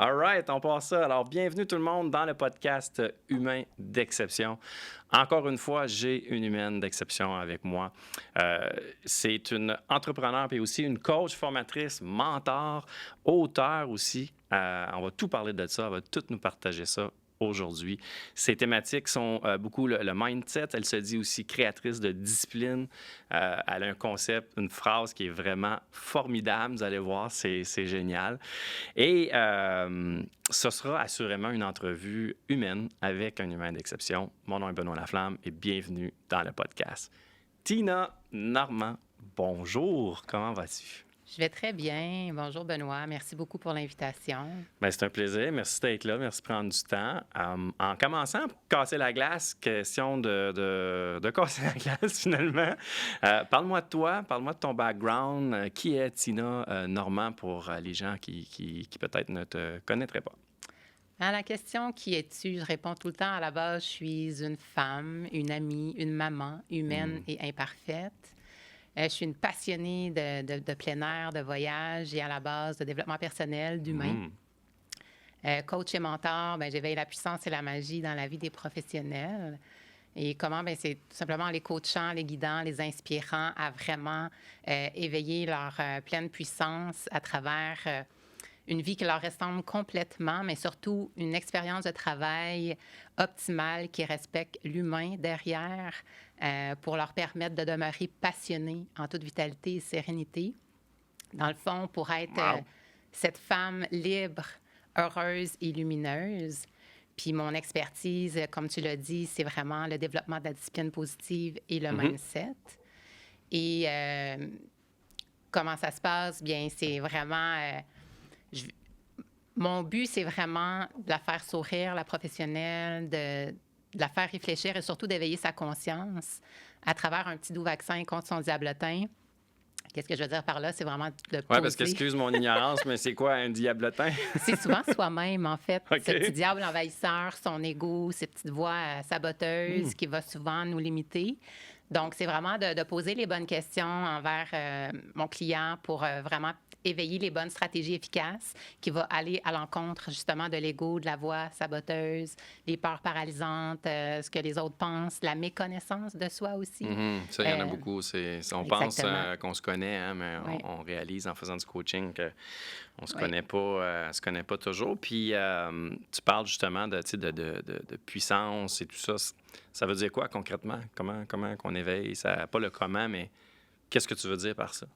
All right, on passe ça. Alors, bienvenue tout le monde dans le podcast Humain d'exception. Encore une fois, j'ai une humaine d'exception avec moi. Euh, c'est une entrepreneur et aussi une coach, formatrice, mentor, auteur aussi. On va tout parler de ça, elle va tout nous partager ça aujourd'hui. Ses thématiques sont beaucoup le mindset. Elle se dit aussi créatrice de discipline. Elle a un concept, une phrase qui est vraiment formidable. Vous allez voir, c'est génial. Et ce sera assurément une entrevue humaine avec un humain d'exception. Mon nom est Benoît Laflamme et bienvenue dans le podcast. Tina Normand, bonjour, comment vas-tu? Je vais très bien. Bonjour Benoît. Merci beaucoup pour l'invitation. Bien, c'est un plaisir. Merci d'être là. Merci de prendre du temps. En commençant, pour casser la glace, question de casser la glace finalement. Parle-moi de toi, parle-moi de ton background. Qui est Tina Normand pour les gens qui peut-être ne te connaîtraient pas? À la question qui es-tu, je réponds tout le temps à la base, je suis une femme, une amie, une maman, humaine et imparfaite. Je suis une passionnée de plein air, de voyage et à la base de développement personnel, d'humain. Coach et mentor, j'éveille la puissance et la magie dans la vie des professionnels. Et comment? C'est tout simplement les coachant, les guidant, les inspirant à vraiment éveiller leur pleine puissance à travers une vie qui leur ressemble complètement, mais surtout une expérience de travail optimale qui respecte l'humain derrière pour leur permettre de demeurer passionnés en toute vitalité et sérénité. Dans le fond, pour être cette femme libre, heureuse et lumineuse. Puis mon expertise, comme tu l'as dit, c'est vraiment le développement de la discipline positive et le mindset. Et comment ça se passe? Bien, c'est vraiment... mon but, c'est vraiment de la faire sourire, la professionnelle, de la faire réfléchir et surtout d'éveiller sa conscience à travers un petit doux vaccin contre son diablotin. Qu'est-ce que je veux dire par là? C'est vraiment de poser... Oui, parce qu'excuse mon ignorance, mais c'est quoi un diablotin? C'est souvent soi-même, en fait. Okay. Ce petit diable envahisseur, son ego, ces petites voix saboteuses qui va souvent nous limiter. Donc, c'est vraiment de poser les bonnes questions envers mon client pour vraiment éveiller les bonnes stratégies efficaces qui vont aller à l'encontre, justement, de l'ego, de la voix saboteuse, les peurs paralysantes, ce que les autres pensent, la méconnaissance de soi aussi. Ça, il y en a beaucoup. On pense qu'on se connaît, hein, mais on réalise en faisant du coaching qu'on se connaît pas toujours. Puis, tu parles justement de puissance et tout ça. Ça veut dire quoi concrètement? Comment qu'on éveille? Ça, pas le comment, mais qu'est-ce que tu veux dire par ça?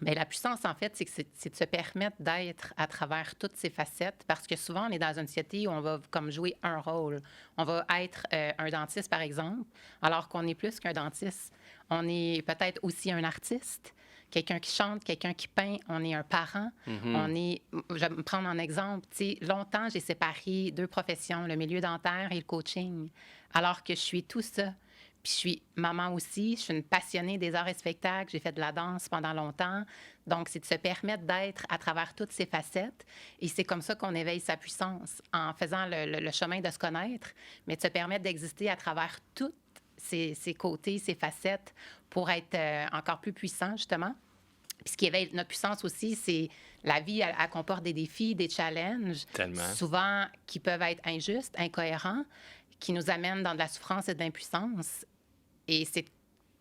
Bien, la puissance, en fait, c'est de se permettre d'être à travers toutes ces facettes parce que souvent, on est dans une société où on va comme jouer un rôle. On va être un dentiste, par exemple, alors qu'on est plus qu'un dentiste. On est peut-être aussi un artiste, quelqu'un qui chante, quelqu'un qui peint. On est un parent. Je vais me prendre en exemple. Longtemps, j'ai séparé deux professions, le milieu dentaire et le coaching, alors que je suis tout ça. Puis je suis maman aussi, je suis une passionnée des arts et spectacles, j'ai fait de la danse pendant longtemps. Donc, c'est de se permettre d'être à travers toutes ces facettes. Et c'est comme ça qu'on éveille sa puissance, en faisant le chemin de se connaître, mais de se permettre d'exister à travers toutes ces côtés, ces facettes, pour être encore plus puissant, justement. Puis ce qui éveille notre puissance aussi, c'est la vie, elle comporte des défis, des challenges, souvent qui peuvent être injustes, incohérents, qui nous amènent dans de la souffrance et de l'impuissance. Et c'est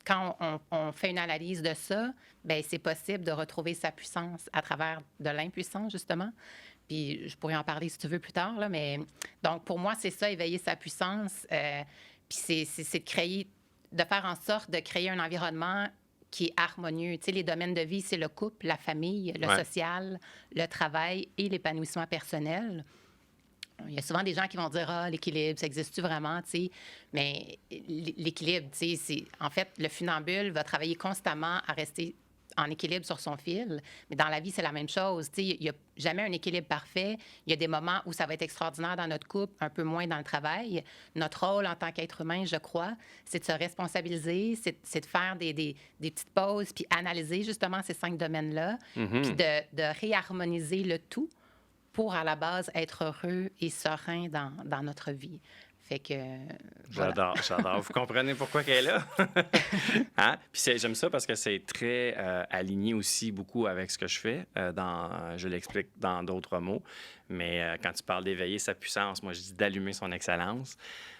quand on fait une analyse de ça, bien, c'est possible de retrouver sa puissance à travers de l'impuissance, justement. Puis je pourrais en parler si tu veux plus tard, là, mais donc pour moi, c'est ça, éveiller sa puissance. Puis c'est de faire en sorte de créer un environnement qui est harmonieux. Tu sais, les domaines de vie, c'est le couple, la famille, le social, le travail et l'épanouissement personnel. Il y a souvent des gens qui vont dire « Ah, l'équilibre, ça existe-tu vraiment? » tu sais? Mais l'équilibre, tu sais, c'est... En fait, le funambule va travailler constamment à rester en équilibre sur son fil. Mais dans la vie, c'est la même chose. Tu sais, il n'y a jamais un équilibre parfait. Il y a des moments où ça va être extraordinaire dans notre couple, un peu moins dans le travail. Notre rôle en tant qu'être humain, je crois, c'est de se responsabiliser, c'est de faire des petites pauses, puis analyser justement ces 5 domaines-là, puis de réharmoniser le tout pour, à la base, être heureux et serein dans notre vie. Fait que, voilà. J'adore. Vous comprenez pourquoi qu'elle est là? Hein? Puis j'aime ça parce que c'est très aligné aussi beaucoup avec ce que je fais. Je l'explique dans d'autres mots. Mais quand tu parles d'éveiller sa puissance, moi, je dis d'allumer son excellence.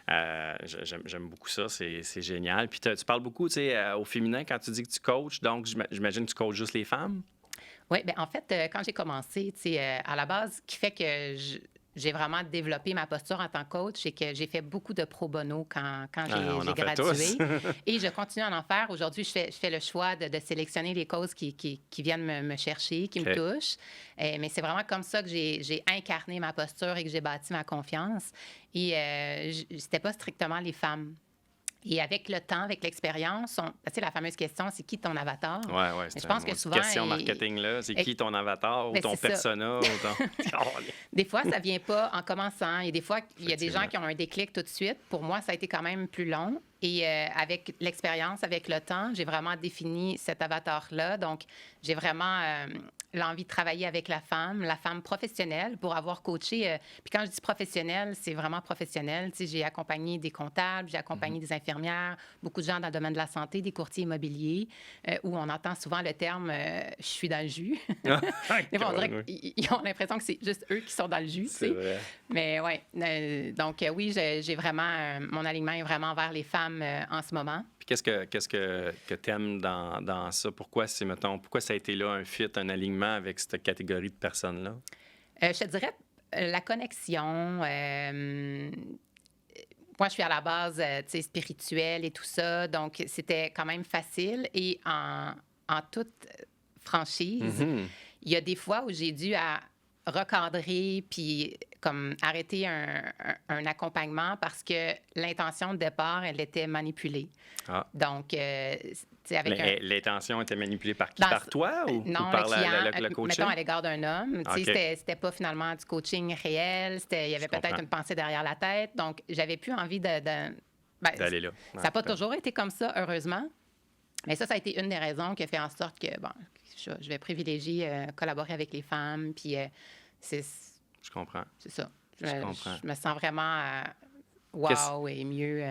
J'aime beaucoup ça. C'est génial. Puis tu parles beaucoup, tu sais, au féminin quand tu dis que tu coaches. Donc, j'imagine que tu coaches juste les femmes? Oui, bien, en fait, quand j'ai commencé, tu sais, à la base, ce qui fait que j'ai vraiment développé ma posture en tant que coach, c'est que j'ai fait beaucoup de pro bono quand On j'ai en fait gradué. tous. Et je continue à en faire. Aujourd'hui, je fais le choix de sélectionner les causes qui viennent me chercher, qui me OK. touchent. Mais c'est vraiment comme ça que j'ai incarné ma posture et que j'ai bâti ma confiance. Et c'était pas strictement les femmes. Et avec le temps, avec l'expérience, tu sais, la fameuse question, c'est qui ton avatar? Oui, Mais c'est je pense une que autre souvent... question marketing, là. C'est qui ton avatar ou Ben, ton c'est ça. persona ou ton... Des fois, ça vient pas en commençant. Et des fois, il y a des gens Effectivement. qui ont un déclic tout de suite. Pour moi, ça a été quand même plus long. Et avec l'expérience, avec le temps, j'ai vraiment défini cet avatar-là. Donc, j'ai vraiment l'envie de travailler avec la femme professionnelle, pour avoir coaché. Puis quand je dis professionnelle, c'est vraiment professionnel. Tu sais, j'ai accompagné des comptables, j'ai accompagné des infirmières, beaucoup de gens dans le domaine de la santé, des courtiers immobiliers, où on entend souvent le terme je suis dans le jus. Des fois, on dirait qu'ils ont l'impression que c'est juste eux qui sont dans le jus. C'est Tu sais. vrai. Mais oui, donc oui, j'ai vraiment, mon alignement est vraiment vers les femmes en ce moment. Puis qu'est-ce que tu aimes dans ça? Pourquoi ça a été là un fit, un alignement avec cette catégorie de personnes-là? Je te dirais la connexion. Moi, je suis à la base, tu sais, spirituelle et tout ça, donc c'était quand même facile. Et en toute franchise, Mhm. il y a des fois où j'ai dû recadrer puis comme arrêter un accompagnement parce que l'intention de départ, elle était manipulée. Ah. Donc, tu sais, avec L'intention était manipulée par qui? Dans- Par toi ou non, par le client, le coaching? mettons à l'égard d'un homme. Tu sais, OK. c'était pas finalement du coaching réel. Il y avait peut-être comprends. une pensée derrière la tête. Donc, j'avais plus envie ben, D'aller là. ça n'a pas toujours été comme ça, heureusement. Mais ça a été une des raisons qui a fait en sorte que, bon, je vais privilégier collaborer avec les femmes. Puis, c'est Je comprends. ça. Je comprends. Je me sens vraiment wow et mieux.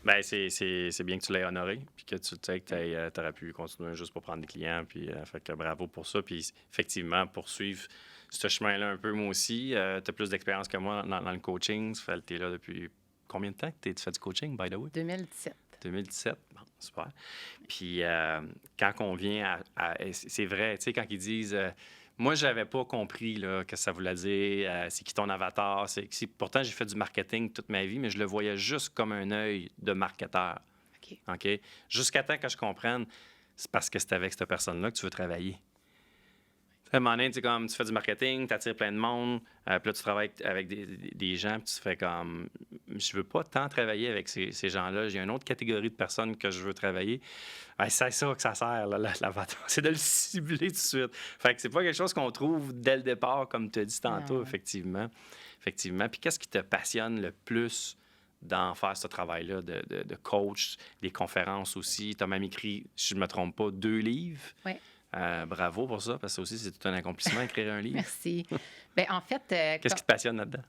Ben, c'est bien que tu l'aies honoré, puis que tu sais que tu aurais pu continuer juste pour prendre des clients, puis fait que bravo pour ça. Puis effectivement, poursuivre ce chemin-là un peu, moi aussi. Tu as plus d'expérience que moi dans le coaching. Ça fait que tu es là depuis combien de temps que tu fais du coaching, by the way? 2017. 2017, bon, super. Puis quand on vient c'est vrai, tu sais, quand ils disent... moi, je n'avais pas compris là, que ça voulait dire c'est qui ton avatar. Pourtant, j'ai fait du marketing toute ma vie, mais je le voyais juste comme un œil de marketeur. OK. OK? Jusqu'à temps que je comprenne, c'est parce que c'est avec cette personne-là que tu veux travailler. À un moment donné, tu fais du marketing, tu attires plein de monde, puis là, tu travailles avec des gens, puis tu fais comme... Je veux pas tant travailler avec ces gens-là. J'ai une autre catégorie de personnes que je veux travailler. C'est ça que ça sert, là, l'avatar. C'est de le cibler tout de suite. Fait que c'est pas quelque chose qu'on trouve dès le départ, comme tu as dit tantôt, Non. effectivement. Puis qu'est-ce qui te passionne le plus d'en faire ce travail-là de coach, des conférences aussi? Tu as même écrit, si je ne me trompe pas, 2 livres. Oui. Bravo pour ça, parce que ça aussi, c'est tout un accomplissement, écrire un livre. Merci. Bien, en fait... Qu'est-ce qui te passionne là-dedans?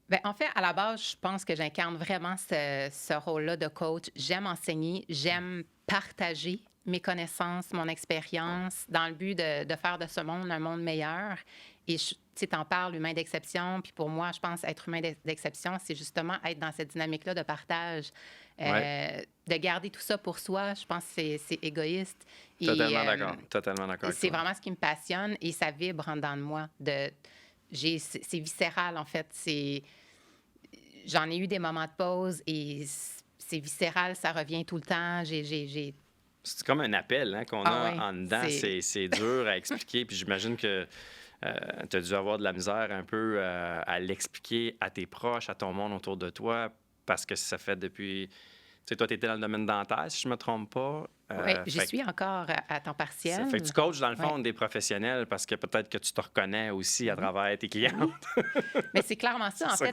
Bien, en fait, à la base, je pense que j'incarne vraiment ce rôle-là de coach. J'aime enseigner, j'aime partager mes connaissances, mon expérience, dans le but de faire de ce monde un monde meilleur. Et tu sais, t'en parles, humain d'exception. Puis pour moi, je pense être humain d'exception, c'est justement être dans cette dynamique-là de partage. De garder tout ça pour soi, je pense que c'est égoïste. Totalement d'accord. Totalement d'accord. C'est vraiment ce qui me passionne et ça vibre en dedans de moi. C'est viscéral, en fait. J'en ai eu des moments de pause et c'est viscéral, ça revient tout le temps. C'est comme un appel hein, qu'on a en dedans. C'est dur à expliquer. Puis j'imagine que tu as dû avoir de la misère un peu à l'expliquer à tes proches, à ton monde autour de toi, parce que ça fait depuis... Tu sais, toi, tu étais dans le domaine dentaire, si je ne me trompe pas. Oui, j'y suis encore à temps partiel. Fait que tu coaches, dans le fond, des professionnels parce que peut-être que tu te reconnais aussi à travers tes clientes. Mais c'est clairement ça, en fait.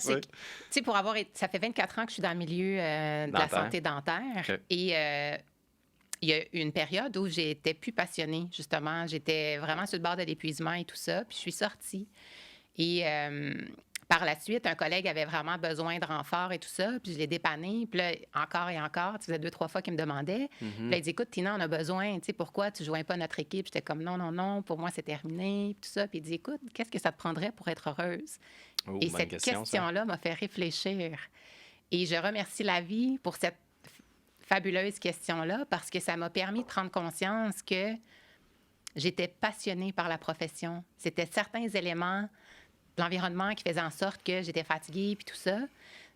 Tu sais, ça fait 24 ans que je suis dans le milieu de la santé dentaire. Okay. Et il y a eu une période où j'étais plus passionnée, justement. J'étais vraiment sur le bord de l'épuisement et tout ça. Puis je suis sortie. Et par la suite, un collègue avait vraiment besoin de renfort et tout ça, puis je l'ai dépanné. Puis là, encore et encore, ça faisait 2-3 fois qu'il me demandait. Puis là, il dit, écoute, Tina, on a besoin, tu sais, pourquoi tu ne joins pas notre équipe? J'étais comme, non, non, non, pour moi, c'est terminé, puis tout ça. Puis il dit, écoute, qu'est-ce que ça te prendrait pour être heureuse? Oh, Et bonne cette question, ça. question-là m'a fait réfléchir. Et je remercie la vie pour cette fabuleuse question-là parce que ça m'a permis de prendre conscience que j'étais passionnée par la profession. C'était certains éléments de l'environnement qui faisaient en sorte que j'étais fatiguée puis tout ça.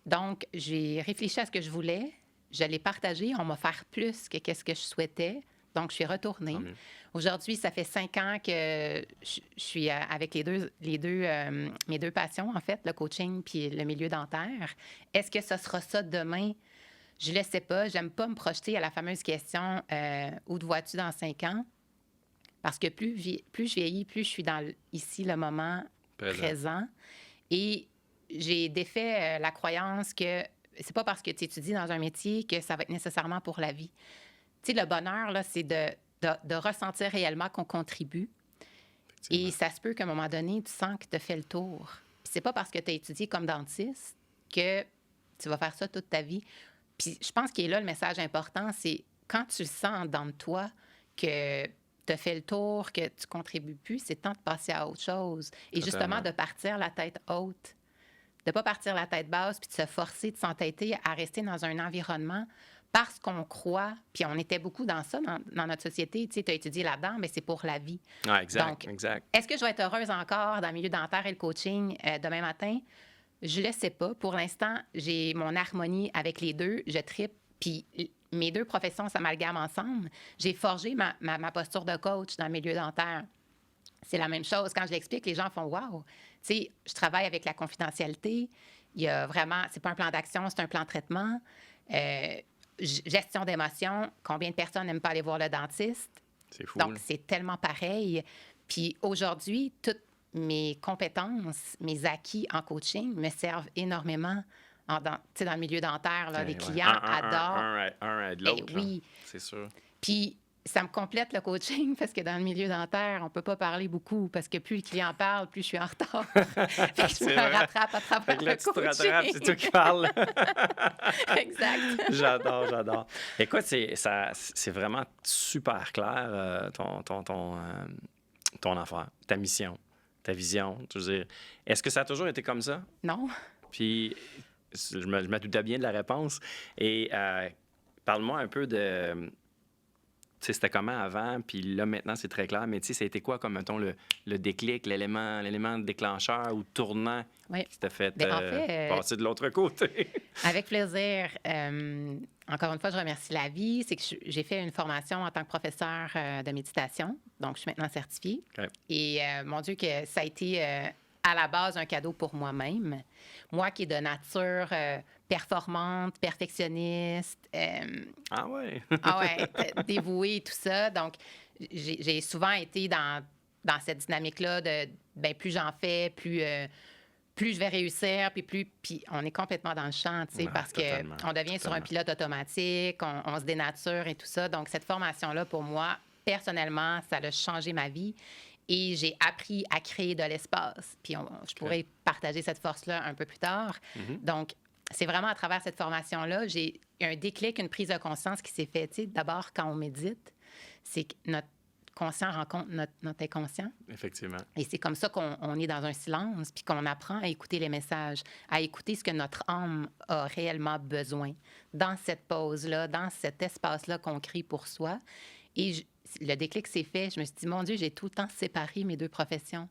Donc, j'ai réfléchi à ce que je voulais. Je l'ai partagé. On m'a offert plus que ce que je souhaitais. Donc, je suis retournée. Tant mieux. Aujourd'hui, ça fait 5 ans que je suis avec mes deux passions, en fait, le coaching puis le milieu dentaire. Est-ce que ce sera ça demain? Je ne le sais pas. J'aime pas me projeter à la fameuse question où te vois-tu dans 5 ans? Parce que plus je vieillis, plus je suis dans ici, le moment présent. Et j'ai défait la croyance que c'est pas parce que tu étudies dans un métier que ça va être nécessairement pour la vie. Tu sais, le bonheur, là, c'est de ressentir réellement qu'on contribue. Et ça se peut qu'à un moment donné, tu sens que tu as fait le tour. Puis c'est pas parce que tu as étudié comme dentiste que tu vas faire ça toute ta vie. Puis je pense qu'il est là le message important, c'est quand tu le sens dans toi que tu as fait le tour, que tu contribues plus, c'est temps de passer à autre chose. Et justement, de partir la tête haute. De ne pas partir la tête basse puis de se forcer, de s'entêter à rester dans un environnement parce qu'on croit, puis on était beaucoup dans ça, dans notre société. Tu sais, tu as étudié là-dedans, mais c'est pour la vie. Ah, exact, Donc, exact. est-ce que je vais être heureuse encore dans le milieu dentaire et le coaching demain matin? Je ne le sais pas. Pour l'instant, j'ai mon harmonie avec les deux. Je tripe, puis mes deux professions s'amalgament ensemble. J'ai forgé ma posture de coach dans le milieu dentaire. C'est la même chose. Quand je l'explique, les gens font « wow ». Tu sais, je travaille avec la confidentialité. Il y a vraiment... C'est pas un plan d'action, c'est un plan de traitement. Gestion d'émotions. Combien de personnes n'aiment pas aller voir le dentiste? C'est fou. Donc, c'est tellement pareil. Puis aujourd'hui, toutes mes compétences, mes acquis en coaching me servent énormément dans le milieu dentaire. Là, les clients adorent. Un aide l'autre. Oui. C'est sûr. Puis, ça me complète le coaching parce que dans le milieu dentaire, on ne peut pas parler beaucoup parce que plus le client parle, plus je suis en retard. Fait que je me rattrape à travers fait que là, le tu te coaching. rattrapes, c'est toi qui parles. Exact. J'adore. Écoute, c'est vraiment super clair, ton affaire, ta mission, ta vision. Je veux dire, est-ce que ça a toujours été comme ça? Non. Puis, je me doutais bien de la réponse. Et parle-moi un peu de... Tu sais, c'était comment avant, puis là, maintenant, c'est très clair. Mais tu sais, ça a été quoi, comme, mettons, le déclic, l'élément déclencheur ou tournant qui t'a fait, en fait passer de l'autre côté? Avec plaisir. Encore une fois, je remercie la vie. C'est que j'ai fait une formation en tant que professeur de méditation. Donc, je suis maintenant certifiée. Okay. Et mon Dieu, que ça a été à la base un cadeau pour moi-même. Moi qui est de nature performante, perfectionniste. Ah ouais? Dévouée et tout ça. Donc, j'ai souvent été dans cette dynamique-là de plus j'en fais, plus je vais réussir, puis on est complètement dans le champ, tu sais, parce qu'on devient sur un pilote automatique, on se dénature et tout ça. Donc, cette formation-là, pour moi, personnellement, ça a changé ma vie. Et j'ai appris à créer de l'espace. Puis je pourrais partager cette force-là un peu plus tard. Mm-hmm. Donc, c'est vraiment à travers cette formation-là, j'ai eu un déclic, une prise de conscience qui s'est faite. Tu sais, d'abord, quand on médite, c'est que notre conscient rencontre notre inconscient. Effectivement. Et c'est comme ça qu'on est dans un silence, puis qu'on apprend à écouter les messages, à écouter ce que notre âme a réellement besoin dans cette pause-là, dans cet espace-là qu'on crée pour soi. Et le déclic s'est fait. Je me suis dit, mon Dieu, j'ai tout le temps séparé mes deux professions,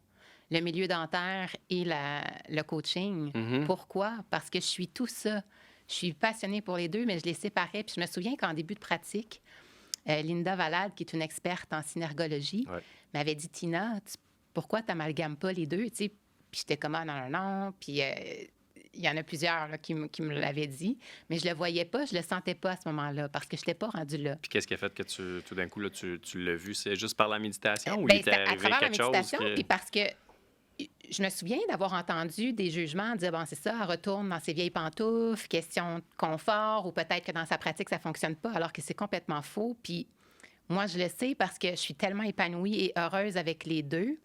le milieu dentaire et le coaching. Mm-hmm. Pourquoi? Parce que je suis tout ça. Je suis passionnée pour les deux, mais je les séparais. Puis je me souviens qu'en début de pratique, Linda Valade, qui est une experte en synergologie, m'avait dit, Tina, pourquoi tu n'amalgames pas les deux? Tu sais, puis j'étais comme, non. Puis il y en a plusieurs là, qui me l'avaient dit, mais je le voyais pas, je le sentais pas à ce moment-là, parce que je n'étais pas rendue là. Puis qu'est-ce qui a fait que tout d'un coup, là, tu l'as vu? C'est juste par la méditation ou il t'est arrivé à travers quelque la méditation, chose? Puis parce que je me souviens d'avoir entendu des jugements dire, bon, c'est ça, elle retourne dans ses vieilles pantoufles, question de confort, ou peut-être que dans sa pratique, ça fonctionne pas, alors que c'est complètement faux. Puis moi, je le sais parce que je suis tellement épanouie et heureuse avec les deux.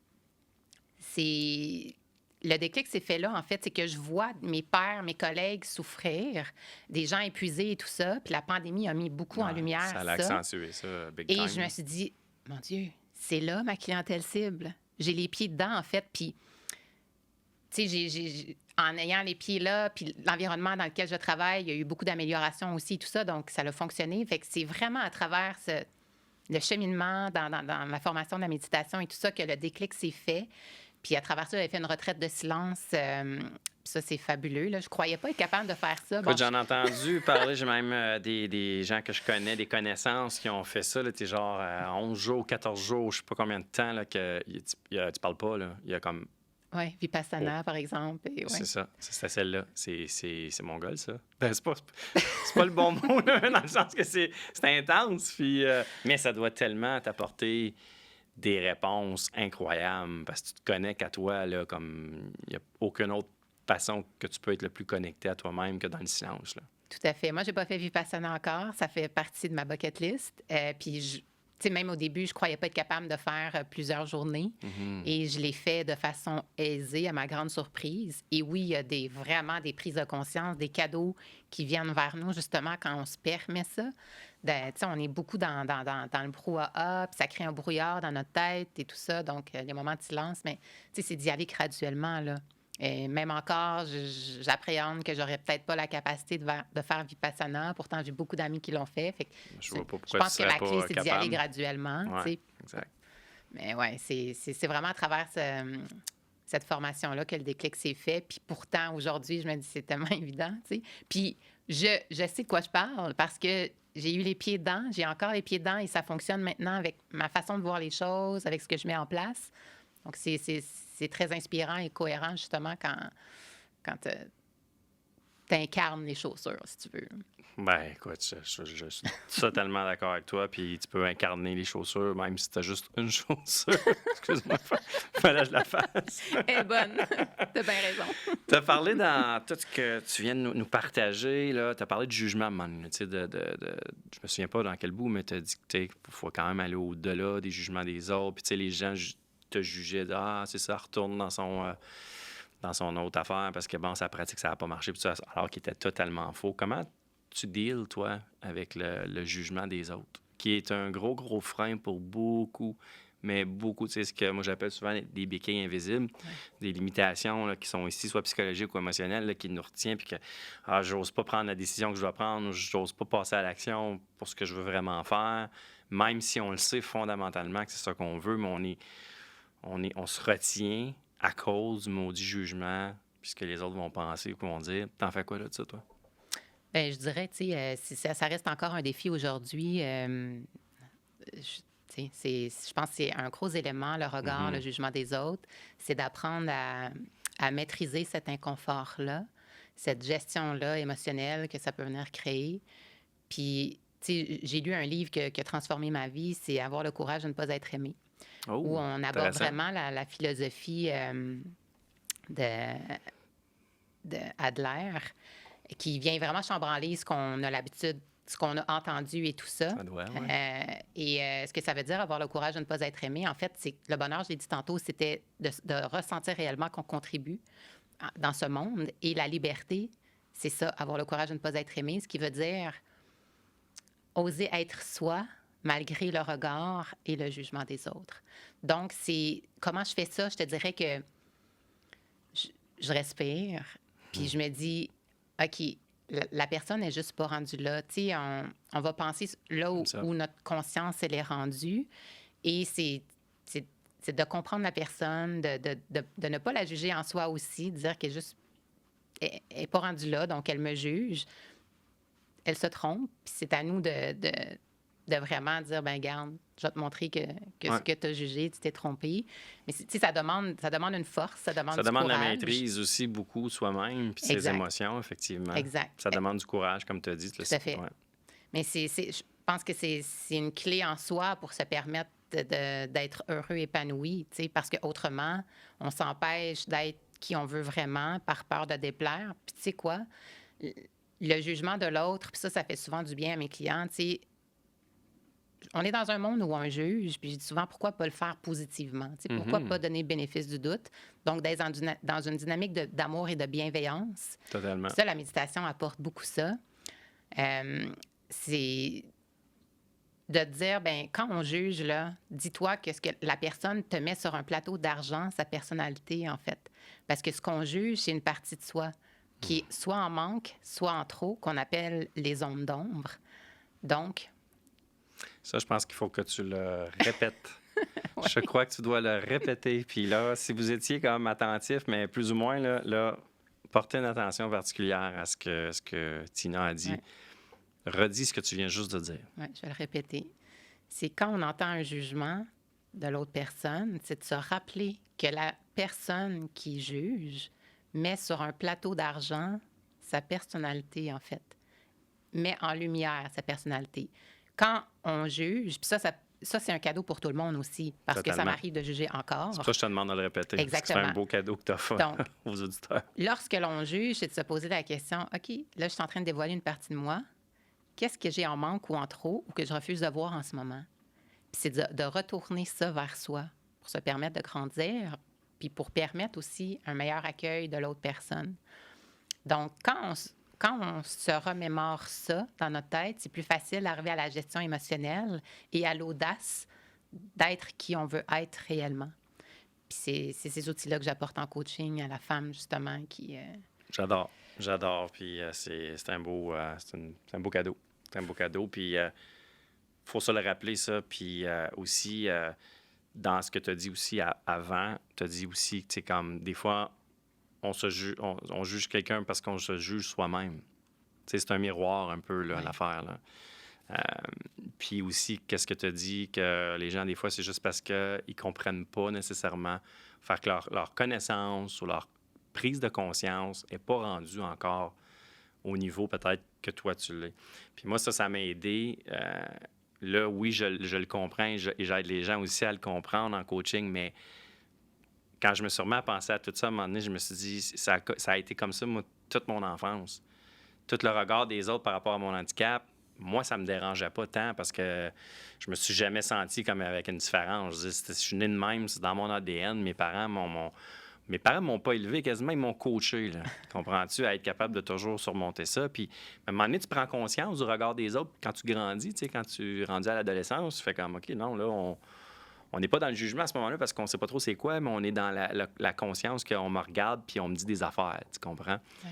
C'est le déclic s'est fait là, en fait, c'est que je vois mes pairs, mes collègues souffrir, des gens épuisés et tout ça. Puis la pandémie a mis beaucoup en Ouais, lumière ça a ça. accentué ça, big Et je time. me suis dit, mon Dieu, c'est là ma clientèle cible. J'ai les pieds dedans, en fait. Puis, tu sais, en ayant les pieds là, puis l'environnement dans lequel je travaille, il y a eu beaucoup d'améliorations aussi, tout ça. Donc, ça a fonctionné. Fait que c'est vraiment à travers le cheminement dans ma formation de la méditation et tout ça que le déclic s'est fait. Puis à travers ça, j'avais fait une retraite de silence. Puis ça, c'est fabuleux. Là. Je croyais pas être capable de faire ça. Bon, Écoute, j'en ai entendu parler, j'ai même des gens que je connais, des connaissances qui ont fait ça. T'es genre 11 jours, 14 jours, je sais pas combien de temps que tu parles pas. Là. Il y a comme. oui, Vipassana, par exemple. Et, C'est ouais. ça, c'est celle-là. C'est mongol, ça. Ben, c'est pas le bon mot, là, dans le sens que c'est intense. Puis, mais ça doit tellement t'apporter des réponses incroyables parce que tu te connectes à toi, là, comme il n'y a aucune autre façon que tu peux être le plus connecté à toi-même que dans le silence. Là. Tout à fait. Moi, j'ai pas fait Vipassana encore. Ça fait partie de ma bucket list. Puis, tu sais, même au début, je croyais pas être capable de faire plusieurs journées. Et je l'ai fait de façon aisée, à ma grande surprise. Et oui, il y a vraiment des prises de conscience, des cadeaux qui viennent vers nous, justement, quand on se permet ça. Tu sais, on est beaucoup dans le brouhaha, puis ça crée un brouillard dans notre tête et tout ça. Donc, les moments de silence, mais tu sais, c'est d'y aller graduellement, là. Et même encore, j'appréhende que j'aurais peut-être pas la capacité de faire Vipassana. Pourtant, j'ai beaucoup d'amis qui l'ont fait. Fait que Je vois pas je pourquoi pense tu que serais la clé, pas c'est d'y aller capable. graduellement. Tu Ouais, sais. exact. Mais ouais, c'est vraiment à travers cette formation-là que le déclic s'est fait. Puis pourtant, aujourd'hui, je me dis, c'est tellement évident, tu sais. Puis je sais de quoi je parle parce que j'ai eu les pieds dedans, j'ai encore les pieds dedans et ça fonctionne maintenant avec ma façon de voir les choses, avec ce que je mets en place. Donc, c'est très inspirant et cohérent, justement, quand tu incarnes les chaussures, si tu veux. Ben, écoute, je suis totalement d'accord avec toi. Puis tu peux incarner les chaussures, même si t'as juste une chaussure. Excuse-moi, fallait que je la fasse. Elle est bonne. T'as bien raison. Tu as parlé dans tout ce que tu viens de nous partager, là, tu as parlé de jugement, à un moment donné, tu sais, je me souviens pas dans quel bout, mais tu as dit qu'il faut quand même aller au-delà des jugements des autres. Puis, tu sais, les gens te jugeaient de, ah, c'est ça, retourne dans son autre affaire parce que, bon, sa pratique, ça n'a pas marché, puis ça, alors qu'il était totalement faux. Comment tu deals, toi, avec le jugement des autres, qui est un gros, gros frein pour beaucoup, mais beaucoup, tu sais, ce que moi j'appelle souvent des béquilles invisibles, des limitations là, qui sont ici, soit psychologiques ou émotionnelles, là, qui nous retient, puis que j'ose pas prendre la décision que je dois prendre, ou j'ose pas passer à l'action pour ce que je veux vraiment faire, même si on le sait fondamentalement que c'est ça qu'on veut, mais on se retient à cause du maudit jugement, puis ce que les autres vont penser ou vont dire. T'en fais quoi là de ça, toi? Bien, je dirais, tu sais, ça reste encore un défi aujourd'hui. Je pense que c'est un gros élément, le regard, le jugement des autres. C'est d'apprendre à maîtriser cet inconfort-là, cette gestion-là émotionnelle que ça peut venir créer. Puis, tu sais, j'ai lu un livre qui a transformé ma vie, c'est Avoir le courage de ne pas être aimé, où on aborde vraiment la philosophie de Adler, qui vient vraiment chambranler ce qu'on a l'habitude, ce qu'on a entendu et tout ça. Ça doit, ouais. Ce que ça veut dire, avoir le courage de ne pas être aimé, en fait, c'est que le bonheur, je l'ai dit tantôt, c'était de ressentir réellement qu'on contribue dans ce monde. Et la liberté, c'est ça, avoir le courage de ne pas être aimé, ce qui veut dire oser être soi malgré le regard et le jugement des autres. Donc, c'est comment je fais ça? Je te dirais que je respire, puis je me dis, OK, la personne n'est juste pas rendue là. Tu sais, on va penser là où notre conscience, elle est rendue. Et c'est de comprendre la personne, de ne pas la juger en soi aussi, de dire qu'elle n'est pas rendue là, donc elle me juge. Elle se trompe, puis c'est à nous de vraiment dire, ben garde, je vais te montrer que ce que tu as jugé, tu t'es trompé. Mais tu sais, ça demande une force, ça demande du courage. La maîtrise aussi beaucoup soi-même, puis ses émotions, effectivement. Exact. Ça demande du courage, comme tu as dit. Tout à fait. Ouais. Mais je pense que c'est une clé en soi pour se permettre d'être heureux, épanoui, tu sais, parce qu'autrement, on s'empêche d'être qui on veut vraiment par peur de déplaire. Puis tu sais quoi? Le jugement de l'autre, puis ça fait souvent du bien à mes clients, tu sais. on est dans un monde où on juge, puis je dis souvent, pourquoi pas le faire positivement? Tu sais, pourquoi pas donner le bénéfice du doute? Donc, d'être dans une dynamique d'amour et de bienveillance. Totalement. Ça, la méditation apporte beaucoup ça. C'est de te dire, ben quand on juge, là, dis-toi que ce que la personne te met sur un plateau d'argent, sa personnalité, en fait. Parce que ce qu'on juge, c'est une partie de soi qui est soit en manque, soit en trop, qu'on appelle les zones d'ombre. Donc... Ça, je pense qu'il faut que tu le répètes. Ouais. Je crois que tu dois le répéter. Puis là, si vous étiez comme attentif, mais plus ou moins, là portez une attention particulière à ce que Tina a dit. Ouais. Redis ce que tu viens juste de dire. Oui, je vais le répéter. C'est quand on entend un jugement de l'autre personne, c'est de se rappeler que la personne qui juge met sur un plateau d'argent sa personnalité, en fait. Met en lumière sa personnalité. Quand on juge, puis ça c'est un cadeau pour tout le monde aussi, parce Totalement. Que ça m'arrive de juger encore. C'est pour ça que je te demande de le répéter. Exactement. C'est un beau cadeau que tu offres aux auditeurs. Lorsque l'on juge, c'est de se poser la question, OK, là, je suis en train de dévoiler une partie de moi. Qu'est-ce que j'ai en manque ou en trop ou que je refuse de voir en ce moment? Puis c'est de retourner ça vers soi pour se permettre de grandir, puis pour permettre aussi un meilleur accueil de l'autre personne. Donc, quand on se remémore ça dans notre tête, c'est plus facile d'arriver à la gestion émotionnelle et à l'audace d'être qui on veut être réellement. Puis c'est ces outils-là que j'apporte en coaching à la femme, justement, qui... J'adore. Puis c'est un beau cadeau. C'est un beau cadeau. Puis il faut se le rappeler, ça. Puis aussi, dans ce que tu as dit aussi avant, tu as dit aussi que, comme des fois, on juge quelqu'un parce qu'on se juge soi-même. C'est un miroir un peu, là, l'affaire. Là. Puis aussi, qu'est-ce que tu as dit? Que les gens, des fois, c'est juste parce qu'ils ne comprennent pas nécessairement. Faire que leur connaissance ou leur prise de conscience n'est pas rendue encore au niveau peut-être que toi, tu l'es. Puis moi, ça m'a aidé. Là, oui, je le comprends et j'aide les gens aussi à le comprendre en coaching, mais quand je me suis remis à penser à tout ça, à un moment donné, je me suis dit, ça a été comme ça, moi, toute mon enfance. Tout le regard des autres par rapport à mon handicap, moi, ça me dérangeait pas tant parce que je me suis jamais senti comme avec une différence. Je suis né de même, c'est dans mon ADN. Mes parents m'ont pas élevé, quasiment, ils m'ont coaché. Là. Comprends-tu? À être capable de toujours surmonter ça. Puis, à un moment donné, tu prends conscience du regard des autres quand tu grandis. Quand tu grandis à l'adolescence, tu fais comme, OK, non, là, on n'est pas dans le jugement à ce moment-là parce qu'on ne sait pas trop c'est quoi, mais on est dans la conscience qu'on me regarde puis on me dit des affaires. Tu comprends? Ouais.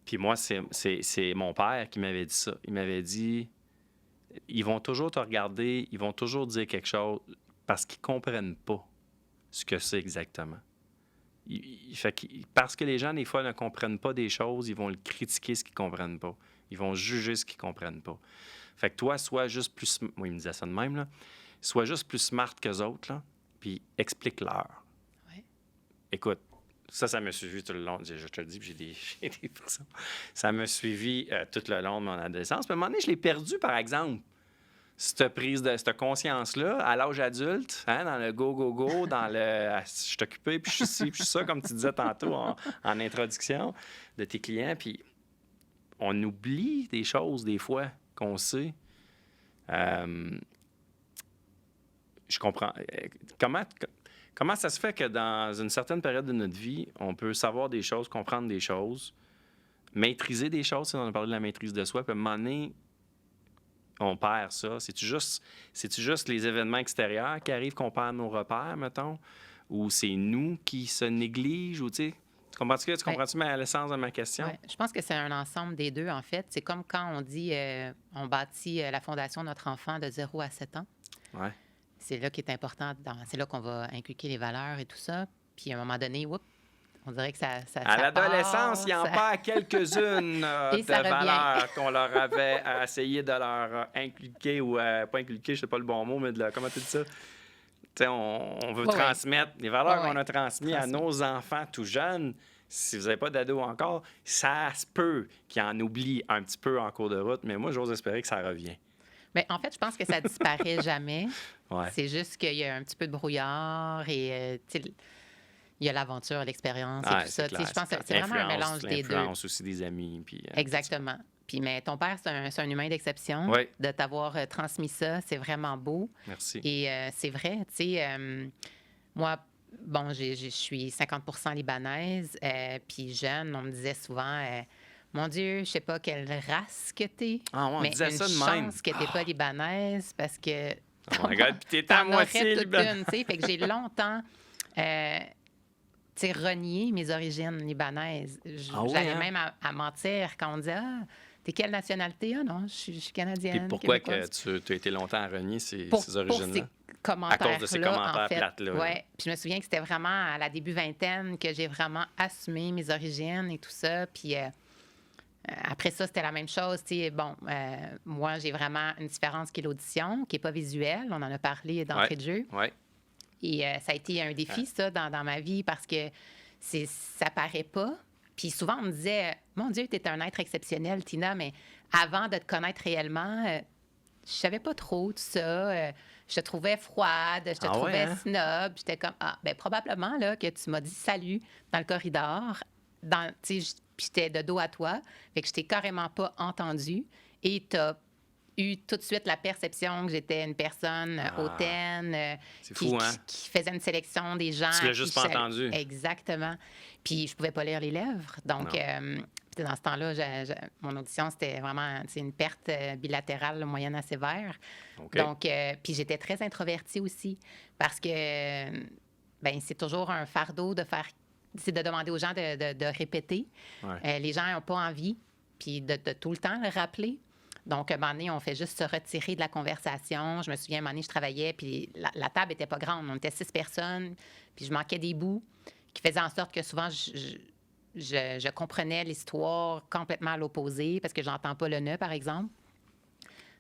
Puis moi, c'est mon père qui m'avait dit ça. Il m'avait dit, ils vont toujours te regarder, ils vont toujours dire quelque chose parce qu'ils ne comprennent pas ce que c'est exactement. Parce que les gens, des fois, ne comprennent pas des choses, ils vont le critiquer ce qu'ils ne comprennent pas. Ils vont juger ce qu'ils ne comprennent pas. Fait que toi, sois juste plus... Moi, il me disait ça de même, là. Sois juste plus smart qu'eux autres, là, puis explique-leur. Ouais. Écoute, ça m'a suivi tout le long. Je te le dis, puis j'ai des frissons. Ça m'a suivi tout le long de mon adolescence. Puis à un moment donné, je l'ai perdu, par exemple. Cette conscience-là, à l'âge adulte, hein, dans le go, dans le je suis occupé, puis je suis ci, puis je suis ça, comme tu disais tantôt en introduction de tes clients. Puis on oublie des choses, des fois, qu'on sait. Je comprends. Comment ça se fait que dans une certaine période de notre vie, on peut savoir des choses, comprendre des choses, maîtriser des choses, on a parlé de la maîtrise de soi, puis à un moment donné, on perd ça. C'est-tu juste les événements extérieurs qui arrivent qu'on perd nos repères, mettons? Ou c'est nous qui se négligent? Ou, tu comprends-tu l'essence de ma question? Oui, je pense que c'est un ensemble des deux, en fait. C'est comme quand on dit on bâtit la fondation de notre enfant de 0 à 7 ans. Oui. C'est là qui est important. C'est là qu'on va inculquer les valeurs et tout ça. Puis à un moment donné, on dirait que ça à l'adolescence, il en perd quelques-unes de valeurs qu'on leur avait essayé de leur inculquer ou pas inculquer, je sais pas le bon mot, mais comment tu dis ça? T'sais, on veut transmettre les valeurs qu'on a transmises à nos enfants tout jeunes. Si vous n'avez pas d'ado encore, ça se peut qu'ils en oublient un petit peu en cours de route, mais moi, j'ose espérer que ça revient. Bien, en fait, je pense que ça disparaît jamais. Ouais. C'est juste qu'il y a un petit peu de brouillard et il y a l'aventure, l'expérience et tout ça. Je pense que c'est vraiment un mélange des deux. L'influence aussi des amis. Puis, exactement. Puis, mais ton père, c'est un humain d'exception. Oui. De t'avoir transmis ça, c'est vraiment beau. Merci. Et c'est vrai, tu sais, moi, bon, je suis 50% libanaise, puis jeune, on me disait souvent, mon Dieu, je sais pas quelle race que t'es, Ah ouais, on mais disait une ça de même. chance que t'es pas libanaise parce que Oh my God, puis t'es à t'en aurais moitié toute libanaise. une, tu sais. Fait que j'ai longtemps, tu sais, renié mes origines libanaises. Ah ouais, J'allais hein? même à mentir quand on disait, ah, t'es quelle nationalité? Ah non, je suis canadienne. Puis pourquoi que québécoise. tu as été longtemps à renier ces Pour origines-là? ces commentaires-là, À cause de ces commentaires en fait. plates-là, là. Ouais. Puis je me souviens que c'était vraiment à la début vingtaine que j'ai vraiment assumé mes origines et tout ça. Puis après ça, c'était la même chose. Tu sais, bon, moi, j'ai vraiment une différence qui est l'audition, qui n'est pas visuelle. On en a parlé d'entrée de jeu. Oui. Et ça a été un défi, ça, dans ma vie, parce que ça paraît pas. Puis souvent, on me disait, mon Dieu, tu es un être exceptionnel, Tina, mais avant de te connaître réellement, je savais pas trop tout ça. Je te trouvais froide, je te Ah ouais, trouvais hein? snob. J'étais comme, ah, ben probablement là, que tu m'as dit salut dans le corridor. Tu sais, puis j'étais de dos à toi. Fait que je t'ai carrément pas entendu. Et tu as eu tout de suite la perception que j'étais une personne hautaine, C'est fou, hein? qui faisait une sélection des gens. Tu l'as juste pas entendu. Exactement. Puis je pouvais pas lire les lèvres. Donc, puis dans ce temps-là, mon audition, c'était vraiment une perte bilatérale là, moyenne à sévère. OK. Donc, puis j'étais très introvertie aussi parce que ben c'est toujours un fardeau de faire, c'est de demander aux gens de répéter. Ouais. Les gens n'ont pas envie, puis de tout le temps le rappeler. Donc, à un moment donné, on fait juste se retirer de la conversation. Je me souviens, à un moment donné, je travaillais, puis la table n'était pas grande. On était 6 personnes, puis je manquais des bouts qui faisaient en sorte que souvent, je comprenais l'histoire complètement à l'opposé parce que j'entends pas le nœud, par exemple.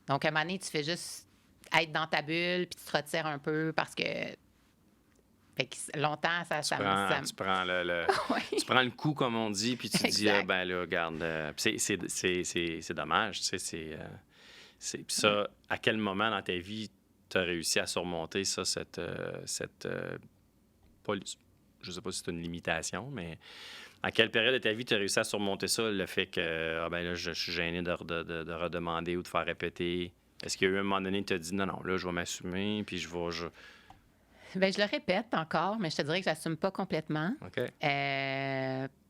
Donc, à un moment donné, tu fais juste être dans ta bulle, puis tu te retires un peu parce que... Fait que longtemps, Tu prends Oui. tu prends le coup, comme on dit, puis tu te dis, ah, Exact. ben là, regarde, c'est dommage, tu sais, puis ça, à quel moment dans ta vie tu as réussi à surmonter ça, pas, je sais pas si c'est une limitation, mais à quelle période de ta vie tu as réussi à surmonter ça, le fait que, ah, ben là, je suis gêné de redemander ou de faire répéter? Est-ce qu'il y a eu un moment donné, tu t'as dit, non, non, là, je vais m'assumer, puis je vais... Bien, je le répète encore, mais je te dirais que je l'assume pas complètement. OK.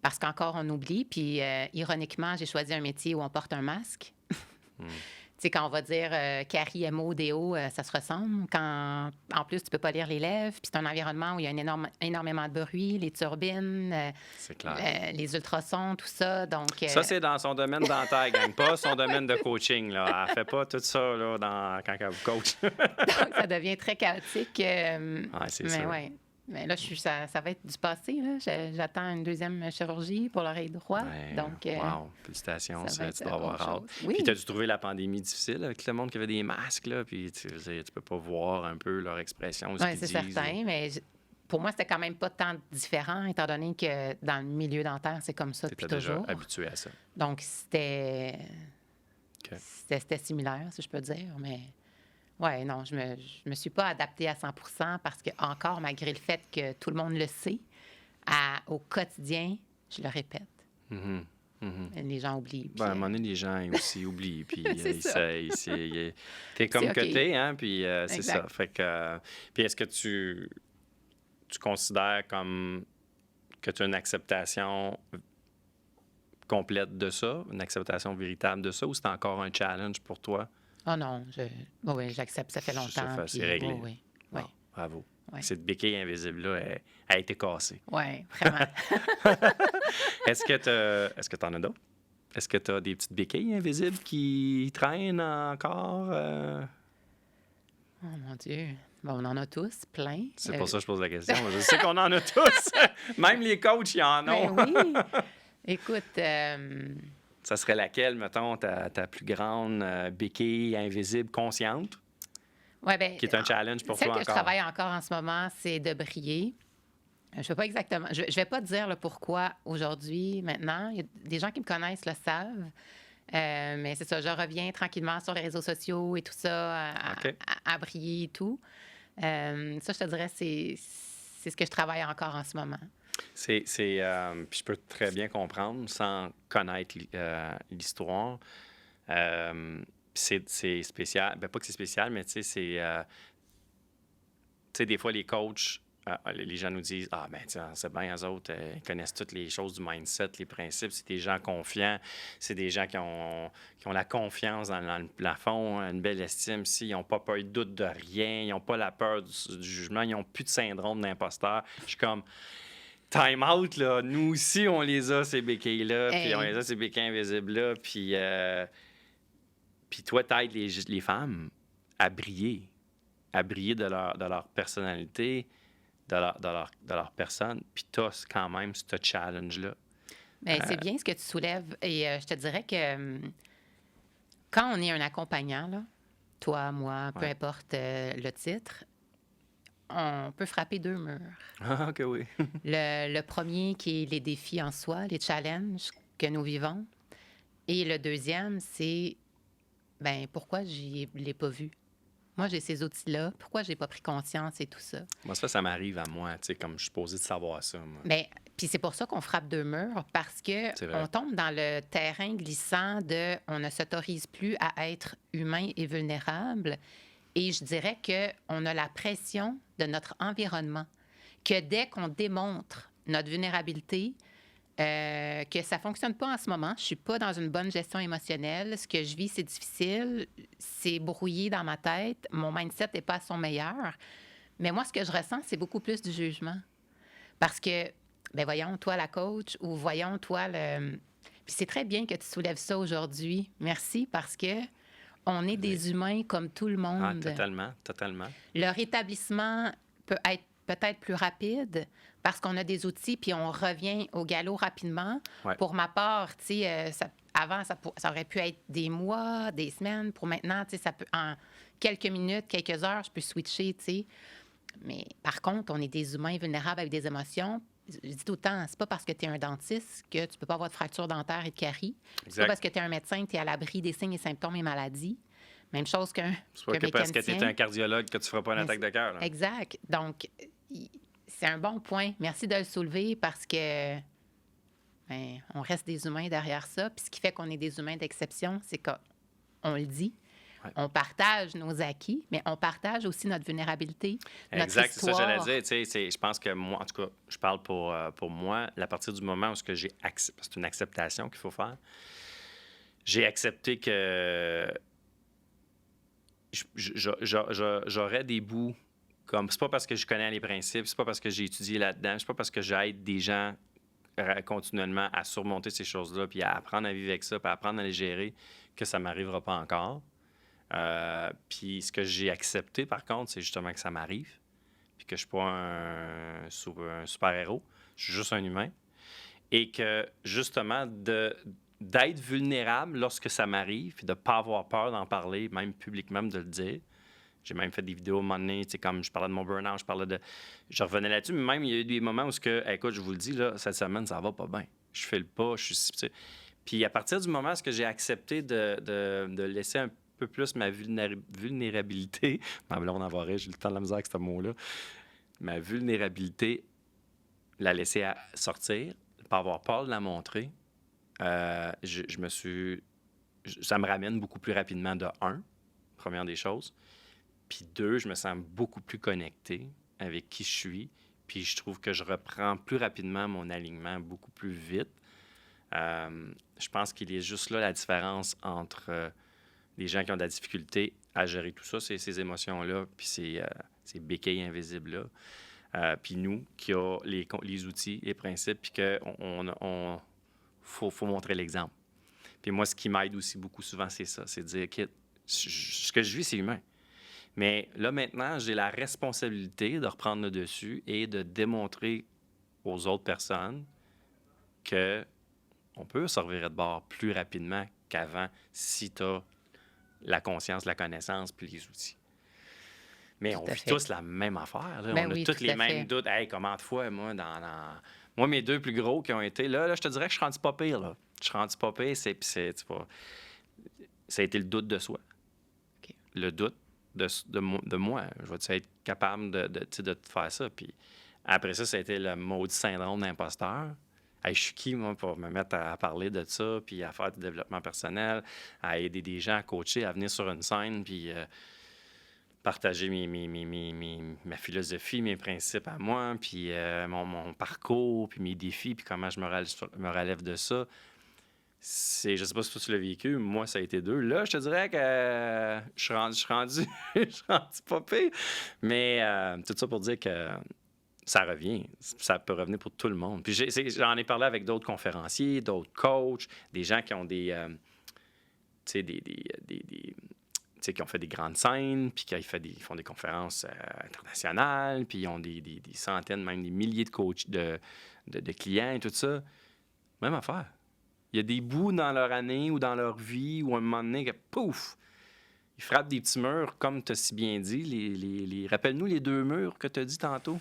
Parce qu'encore, on oublie. Puis, ironiquement, j'ai choisi un métier où on porte un masque. Tu sais, quand on va dire Carrie, MO, DO, ça se ressemble. Quand, en plus, tu peux pas lire les lèvres. Puis, c'est un environnement où il y a énormément de bruit, les turbines, C'est clair. les ultrasons, tout ça. Donc, Ça, c'est dans son domaine dentaire, gang, pas son domaine de coaching. Là. Elle fait pas tout ça là, quand elle vous coach. donc, ça devient très chaotique. C'est mais ça. ouais. Mais là, ça va être du passé. Là. J'attends une deuxième chirurgie pour l'oreille droite. Ben, Donc, wow, félicitations, ça va tu être dois avoir autre hâte. chose. Oui. Puis, t'as-tu trouvé la pandémie difficile avec le monde qui avait des masques, là? Puis, tu peux pas voir un peu leur expression, ce Oui, qu'ils c'est disent. certain. Mais pour moi, c'était quand même pas tant différent, étant donné que dans le milieu dentaire, c'est comme ça depuis T'étais déjà toujours. habitué à ça. Donc, c'était OK. c'était similaire, si je peux dire. Mais ouais, non, je me suis pas adaptée à 100 parce que, encore, malgré le fait que tout le monde le sait, au quotidien, je le répète. Mhm, mhm. Les gens oublient. Puis, Ben, à un moment donné, les gens aussi oublient. Puis, C'est ça. t'es comme C'est que OK. t'es, hein? Puis, c'est Exact. ça. Fait que, puis, est-ce que tu considères comme que tu as une acceptation complète de ça, une acceptation véritable de ça, ou c'est encore un challenge pour toi? Oh non, oui, j'accepte, ça fait Ça longtemps. fait, c'est réglé. Oui. Bon, bravo. Ouais. Cette béquille invisible-là elle a été cassée. Oui, vraiment. Est-ce que tu en as d'autres? Est-ce que tu as des petites béquilles invisibles qui traînent encore? Oh mon Dieu. Bon, on en a tous plein. C'est pour ça que je pose la question. Je sais qu'on en a tous. Même les coachs, ils en ont. Ben oui. Écoute, Ça serait laquelle, mettons, ta plus grande béquille invisible consciente, ouais, ben, qui est un challenge pour celle toi que encore? je travaille encore en ce moment, c'est de briller. Je ne sais pas exactement. Je vais pas te dire le pourquoi aujourd'hui, maintenant. Il y a des gens qui me connaissent le savent. Mais c'est ça, je reviens tranquillement sur les réseaux sociaux et tout ça, OK. à briller et tout. Ça, je te dirais, c'est ce que je travaille encore en ce moment. Puis je peux très bien comprendre, sans connaître l'histoire. C'est spécial. Ben, pas que c'est spécial, mais tu sais, tu sais, des fois, les coachs, les gens nous disent: Ah, ben, tiens, c'est bien, eux autres, ils connaissent toutes les choses du mindset, les principes. C'est des gens confiants. C'est des gens qui ont la confiance dans le plafond, une belle estime. Ici, ils n'ont pas peur de doute de rien. Ils n'ont pas la peur du jugement. Ils n'ont plus de syndrome d'imposteur. Je suis comme. Time out, là. Nous aussi, on les a, ces béquilles-là. Puis on les a, ces béquilles invisibles-là. Puis toi, t'aides les femmes à briller de leur personnalité, de leur personne, puis tu as quand même ce challenge-là. Bien, c'est bien ce que tu soulèves. Et je te dirais que quand on est un accompagnant, là, toi, moi, peu importe le titre, on peut frapper 2 murs. Ah, OK, oui. Le premier qui est les défis en soi, les challenges que nous vivons. Et le deuxième, c'est, ben pourquoi je ne l'ai pas vu? Moi, j'ai ces outils-là. Pourquoi j'ai pas pris conscience et tout ça? Moi, ça m'arrive à moi, tu sais, comme je suis supposé de savoir ça, moi. Bien, puis c'est pour ça qu'on frappe 2 murs, parce qu'on tombe dans le terrain glissant de on ne s'autorise plus à être humain et vulnérable. Et je dirais qu'on a la pression de notre environnement, que dès qu'on démontre notre vulnérabilité, que ça ne fonctionne pas en ce moment, je ne suis pas dans une bonne gestion émotionnelle, ce que je vis, c'est difficile, c'est brouillé dans ma tête, mon mindset n'est pas à son meilleur. Mais moi, ce que je ressens, c'est beaucoup plus du jugement. Parce que, ben voyons, toi, la coach, ou voyons, toi, le... Puis c'est très bien que tu soulèves ça aujourd'hui. Merci, parce que on est des humains comme tout le monde. Ah, totalement, totalement. Le rétablissement peut être peut-être plus rapide parce qu'on a des outils puis on revient au galop rapidement. Ouais. Pour ma part, tu sais, avant, ça aurait pu être des mois, des semaines. Pour maintenant, tu sais, ça peut, en quelques minutes, quelques heures, je peux switcher, tu sais. Mais par contre, on est des humains vulnérables avec des émotions. Je dis tout le temps, c'est pas parce que tu es un dentiste que tu peux pas avoir de fracture dentaire et de carie. C'est pas parce que tu es un médecin que tu es à l'abri des signes et symptômes et maladies. Même chose qu'un C'est pas que parce que tu es un cardiologue que tu feras pas une attaque de cœur. Là. Exact. Donc, c'est un bon point. Merci de le soulever parce que ben, on reste des humains derrière ça. Puis ce qui fait qu'on est des humains d'exception, c'est qu'on le dit. Ouais. On partage nos acquis, mais on partage aussi notre vulnérabilité, notre exact, histoire. C'est ça que j'allais dire. Je pense que moi, en tout cas, je parle pour moi, à partir du moment où j'ai accepté, c'est une acceptation qu'il faut faire, j'ai accepté que j'aurais des bouts comme... C'est pas parce que je connais les principes, c'est pas parce que j'ai étudié là-dedans, c'est pas parce que j'aide des gens continuellement à surmonter ces choses-là, puis à apprendre à vivre avec ça, puis à apprendre à les gérer, que ça m'arrivera pas encore. Puis ce que j'ai accepté, par contre, c'est justement que ça m'arrive, puis que je suis pas un super-héros, je suis juste un humain, et que justement d'être vulnérable lorsque ça m'arrive, puis de ne pas avoir peur d'en parler, même publiquement, de le dire. J'ai même fait des vidéos à un moment donné, comme je parlais de mon burn-out, je revenais là-dessus, mais même il y a eu des moments où, écoute, je vous le dis, là, cette semaine, ça va pas bien. Je fais le pas, je suis... Puis à partir du moment où j'ai accepté de laisser un peu plus ma vulnérabilité, ma blonde en va rire, j'ai le temps de la misère avec ce mot-là, ma vulnérabilité, la laisser sortir, pas avoir peur de la montrer, je me suis... Ça me ramène beaucoup plus rapidement de première des choses, puis 2, je me sens beaucoup plus connecté avec qui je suis, puis je trouve que je reprends plus rapidement mon alignement beaucoup plus vite. Je pense qu'il est juste là la différence entre les gens qui ont de la difficulté à gérer tout ça, ces émotions-là, puis ces béquilles invisibles-là, puis nous, qui a les outils, les principes, puis qu'on faut montrer l'exemple. Puis moi, ce qui m'aide aussi beaucoup souvent, c'est ça, c'est de dire que ce que je vis, c'est humain. Mais là, maintenant, j'ai la responsabilité de reprendre le dessus et de démontrer aux autres personnes qu'on peut se revirer de bord plus rapidement qu'avant si tu as la conscience, la connaissance puis les outils. Mais on vit tous la même affaire. Là. Ben on a tous les mêmes doutes. Hey, comment de fois, moi, moi, mes 2 plus gros qui ont été là, je te dirais que je suis rendu pas pire. Là. Je suis rendu pas pire, ça a été le doute de soi. Okay. Le doute de moi. Je vais être capable de te faire ça. Puis après ça a été le maudit syndrome d'imposteur. Hey, je suis qui, moi, pour me mettre à parler de ça, puis à faire du développement personnel, à aider des gens, à coacher, à venir sur une scène, puis partager ma philosophie, mes principes à moi, puis mon parcours, puis mes défis, puis comment je me relève de ça. Je sais pas si toi tu l'as vécu, moi ça a été 2. Là, je te dirais que je suis rendu, je suis rendu pas pire. Mais tout ça pour dire que ça revient. Ça peut revenir pour tout le monde. Puis j'en ai parlé avec d'autres conférenciers, d'autres coachs, des gens qui ont tu sais, tu sais, qui ont fait des grandes scènes, puis ils font des conférences internationales, puis ils ont des centaines, même des milliers de coachs, de clients et tout ça. Même affaire. Il y a des bouts dans leur année ou dans leur vie où à un moment donné, que, pouf, ils frappent des petits murs, comme tu as si bien dit. Rappelle-nous les 2 murs que tu as dit tantôt.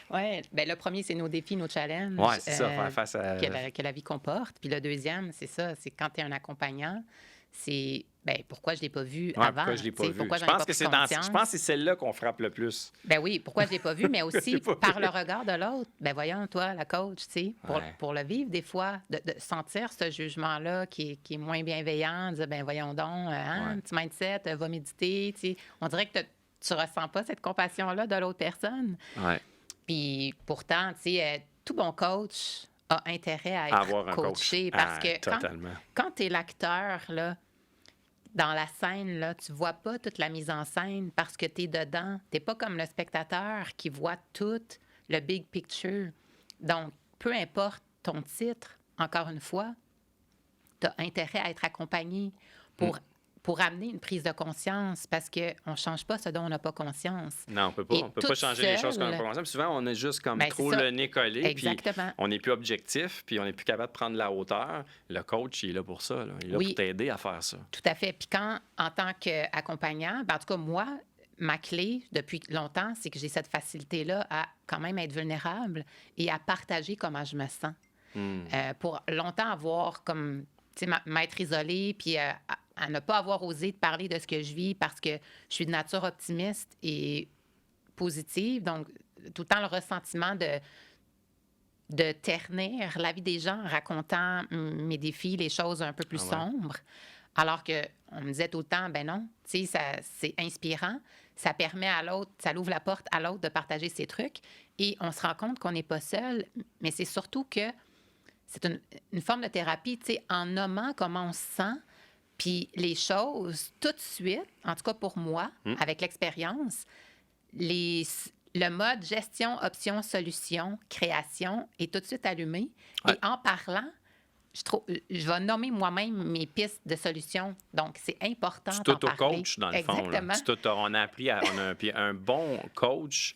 Oui, bien, le premier, c'est nos défis, nos challenges Oui, c'est ça, faire face à... que la vie comporte. Puis le deuxième, c'est ça, c'est quand tu es un accompagnant, c'est bien, pourquoi je ne l'ai pas vu Ouais, avant? pourquoi je l'ai pas vu? Pourquoi Je j'en ai pense pas que pris je pense que c'est conscience? celle-là qu'on frappe le plus. Ben oui, pourquoi je ne l'ai pas vu, mais Pourquoi je aussi l'ai pas par vu? le regard de l'autre. Ben voyons, toi, la coach, tu sais, Ouais. pour le vivre des fois, de sentir ce jugement-là qui est moins bienveillant, de dire, ben voyons donc, hein, Ouais. petit mindset, va méditer, tu sais. On dirait que tu ressens pas cette compassion-là de l'autre personne. Ouais. Puis pourtant, tu sais, tout bon coach a intérêt à être Avoir un coach. coaché parce que Totalement. quand tu es l'acteur, là, dans la scène, là, tu vois pas toute la mise en scène parce que tu es dedans. Tu pas comme le spectateur qui voit tout le big picture. Donc, peu importe ton titre, encore une fois, tu as intérêt à être accompagné pour amener une prise de conscience parce qu'on ne change pas ce dont on n'a pas conscience. Non, on peut pas. Et On peut pas toute changer les choses qu'on n'a seule- pas conscience. Puis souvent, on est juste comme Ben, trop c'est ça. le nez collé, puis Exactement. on n'est plus objectif, puis on n'est plus capable de prendre la hauteur. Le coach, il est là pour ça. Là. Il est là Oui. pour t'aider à faire ça. Tout à fait. Puis quand, en tant qu'accompagnant, ben, en tout cas, moi, ma clé depuis longtemps, c'est que j'ai cette facilité-là à quand même être vulnérable et à partager comment je me sens. Pour longtemps avoir comme, tu sais, m'être isolée, puis à ne pas avoir osé de parler de ce que je vis parce que je suis de nature optimiste et positive. Donc, tout le temps le ressentiment de ternir la vie des gens en racontant mes défis, les choses un peu plus Ah ouais. sombres. Alors qu'on me disait tout le temps, ben non, tu sais, c'est inspirant, ça permet à l'autre, ça l'ouvre la porte à l'autre de partager ses trucs et on se rend compte qu'on n'est pas seul, mais c'est surtout que c'est une forme de thérapie, tu sais, en nommant comment on se sent, puis les choses, tout de suite, en tout cas pour moi, avec l'expérience, le mode gestion, option, solution, création est tout de suite allumé. Ouais. Et en parlant, je vais nommer moi-même mes pistes de solutions. Donc, c'est important Tu d'en parler. t'auto-coaches, dans le fond. Là. Exactement. On a appris puis un bon coach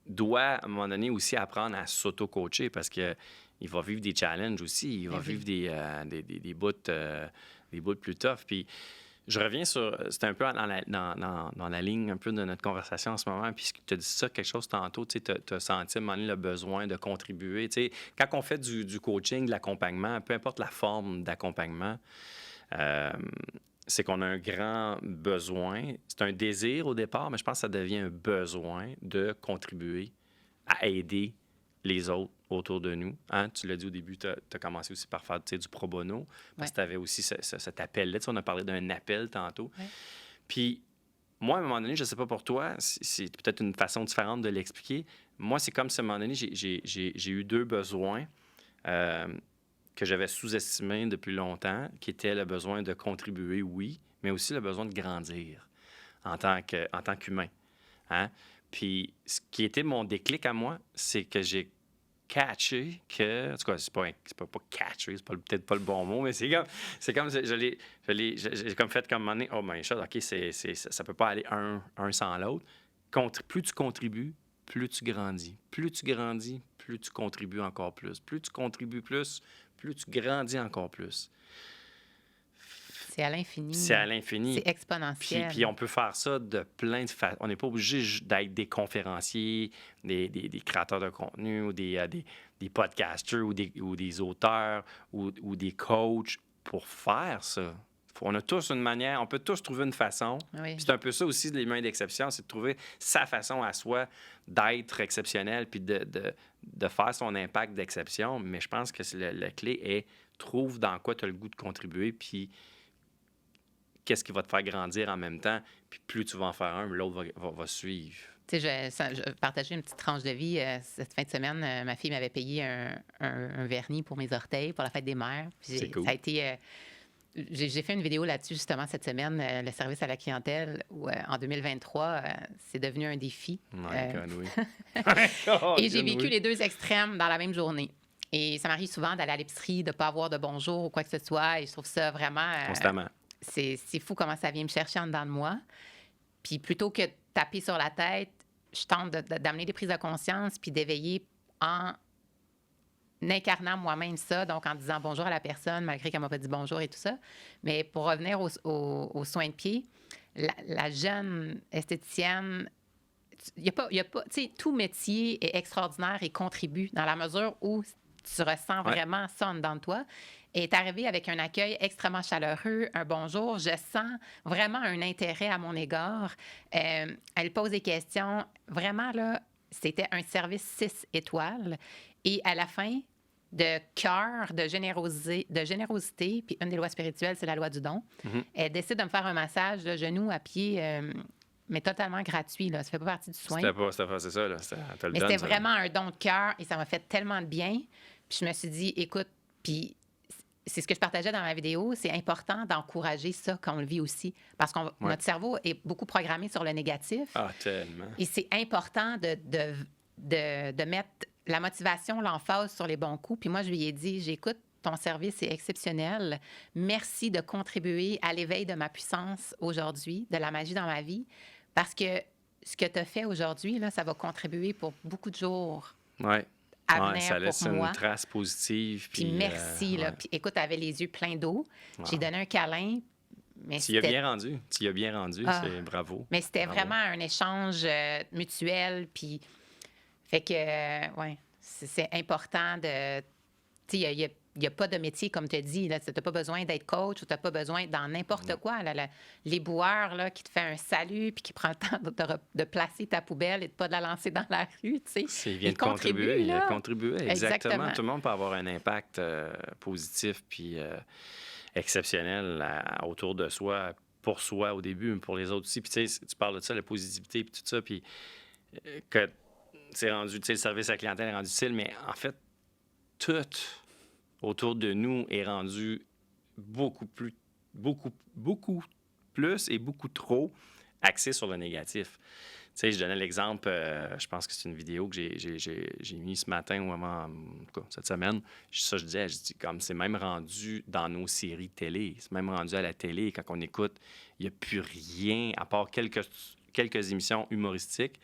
doit, à un moment donné, aussi apprendre à s'auto-coacher parce que il va vivre des challenges aussi. Il va vivre des bouts plus tough. Puis je reviens sur... C'est un peu dans la ligne un peu de notre conversation en ce moment. Puis tu as dit ça, quelque chose tantôt, tu as senti à un moment donné le besoin de contribuer. Tu sais, quand on fait du coaching, de l'accompagnement, peu importe la forme d'accompagnement, c'est qu'on a un grand besoin. C'est un désir au départ, mais je pense que ça devient un besoin de contribuer à aider les autres autour de nous. Hein? Tu l'as dit au début, tu as commencé aussi par faire du pro bono, parce que tu avais aussi cet appel-là. Tu sais, on a parlé d'un appel tantôt. Ouais. Puis, moi, à un moment donné, je ne sais pas pour toi, c'est peut-être une façon différente de l'expliquer. Moi, c'est comme si à un moment donné, j'ai eu 2 besoins que j'avais sous-estimés depuis longtemps, qui étaient le besoin de contribuer, oui, mais aussi le besoin de grandir en tant qu'humain. Hein? Puis, ce qui était mon déclic à moi, c'est que j'ai catché que... En tout cas, c'est pas catché, c'est peut-être pas le bon mot, mais c'est comme j'ai comme fait comme un moment donné, oh my God, OK, ça peut pas aller un sans l'autre. Plus tu contribues, plus tu grandis. Plus tu grandis, plus tu contribues encore plus. Plus tu contribues plus tu grandis encore plus. C'est à l'infini. C'est à l'infini. C'est exponentiel. Puis on peut faire ça de plein de façons. On n'est pas obligé d'être des conférenciers, des créateurs de contenu ou des podcasters ou des auteurs ou des coachs pour faire ça. On a tous une manière, on peut tous trouver une façon. Oui. Puis c'est un peu ça aussi de l'humain d'exception, c'est de trouver sa façon à soi d'être exceptionnel puis de faire son impact d'exception. Mais je pense que la clé est trouve dans quoi tu as le goût de contribuer puis qu'est-ce qui va te faire grandir en même temps. Puis plus tu vas en faire un, l'autre va suivre. Tu sais, je partageais une petite tranche de vie. Cette fin de semaine, ma fille m'avait payé un vernis pour mes orteils pour la fête des mères. Puis C'est cool. Ça a été... j'ai fait une vidéo là-dessus justement cette semaine, le service à la clientèle, où en 2023, c'est devenu un défi. My God, oui. Et j'ai vécu les deux extrêmes dans la même journée. Et ça m'arrive souvent d'aller à l'épicerie, de ne pas avoir de bonjour ou quoi que ce soit. Et je trouve ça vraiment... Constamment. C'est fou comment ça vient me chercher en dedans de moi. Puis plutôt que de taper sur la tête, je tente d'amener des prises de conscience puis d'éveiller en incarnant moi-même ça, donc en disant bonjour à la personne, malgré qu'elle ne m'a pas dit bonjour et tout ça. Mais pour revenir aux soins de pied, la jeune esthéticienne, il y a pas, tu sais, tout métier est extraordinaire et contribue dans la mesure où tu ressens vraiment ça en dedans de toi. Elle est arrivée avec un accueil extrêmement chaleureux, un bonjour. Je sens vraiment un intérêt à mon égard. Elle pose des questions. Vraiment, là, c'était un service 6 étoiles. Et à la fin, de cœur, de générosité, puis une des lois spirituelles, c'est la loi du don. Mm-hmm. Elle décide de me faire un massage de genou à pied, mais totalement gratuit. Là. Ça fait pas partie du soin. C'est ça, là. Mais c'était vraiment un don de cœur et ça m'a fait tellement de bien. Puis je me suis dit, écoute, puis c'est ce que je partageais dans ma vidéo, c'est important d'encourager ça quand on le vit aussi. Parce que notre cerveau est beaucoup programmé sur le négatif. Ah, tellement. Et c'est important de mettre la motivation, l'emphase sur les bons coups. Puis moi, je lui ai dit, j'écoute, ton service est exceptionnel. Merci de contribuer à l'éveil de ma puissance aujourd'hui, de la magie dans ma vie. Parce que ce que tu as fait aujourd'hui, là, ça va contribuer pour beaucoup de jours. Oui. À venir ça laisse pour moi. une trace positive. Puis merci. Là. Puis écoute, elle avait les yeux pleins d'eau. Wow. J'ai donné un câlin. Mais tu y as bien rendu. C'est bravo. Mais c'était bravo. vraiment un échange mutuel. Puis, fait que, ouais, c'est important de. Tu sais, il n'y a pas de métier, comme tu as dit. Tu n'as pas besoin d'être coach ou tu n'as pas besoin dans n'importe quoi. Là, l'éboueur là, qui te fait un salut puis qui prend le temps de placer ta poubelle et de ne pas la lancer dans la rue. Tu sais. Il vient de contribuer. Il a contribué, exactement. Tout le monde peut avoir un impact positif puis exceptionnel autour de soi, pour soi au début, mais pour les autres aussi. Puis tu sais, tu parles de ça, la positivité puis tout ça, puis que c'est rendu, tu sais, le service à la clientèle est rendu utile, mais en fait, tout autour de nous est rendu beaucoup plus et beaucoup trop axé sur le négatif. Tu sais, je donnais l'exemple, je pense que c'est une vidéo que j'ai mis ce matin ou avant, en tout cas, cette semaine. Je dis, comme c'est même rendu dans nos séries télé, c'est même rendu à la télé, quand on écoute, il n'y a plus rien, à part quelques émissions humoristiques,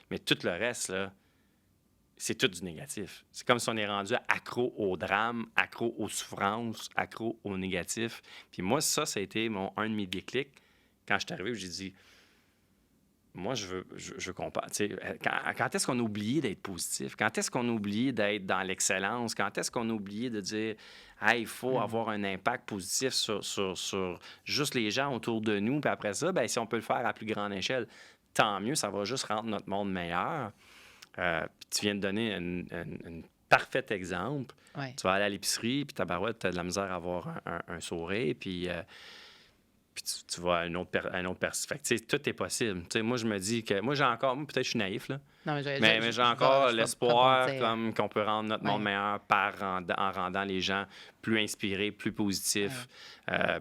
mais tout le reste, là, c'est tout du négatif. C'est comme si on est rendu accro au drame, accro aux souffrances, accro au négatif. Puis moi, ça a été un de mes déclics. Quand je suis arrivé, j'ai dit, moi, je veux qu'on parle. Quand est-ce qu'on a oublié d'être positif? Quand est-ce qu'on a oublié d'être dans l'excellence? Quand est-ce qu'on a oublié de dire, hey, il faut avoir un impact positif sur juste les gens autour de nous? Puis après ça, bien, si on peut le faire à plus grande échelle, tant mieux, ça va juste rendre notre monde meilleur. Puis tu viens de donner un parfait exemple. Ouais. Tu vas aller à l'épicerie, puis ta barouette, tu as de la misère à avoir un sourire, puis tu vas à une autre perspective. Tout est possible. T'sais, moi, je me dis que... Moi, peut-être je suis naïf, là. Non, mais j'ai encore l'espoir qu'on peut rendre notre monde meilleur en rendant les gens plus inspirés, plus positifs,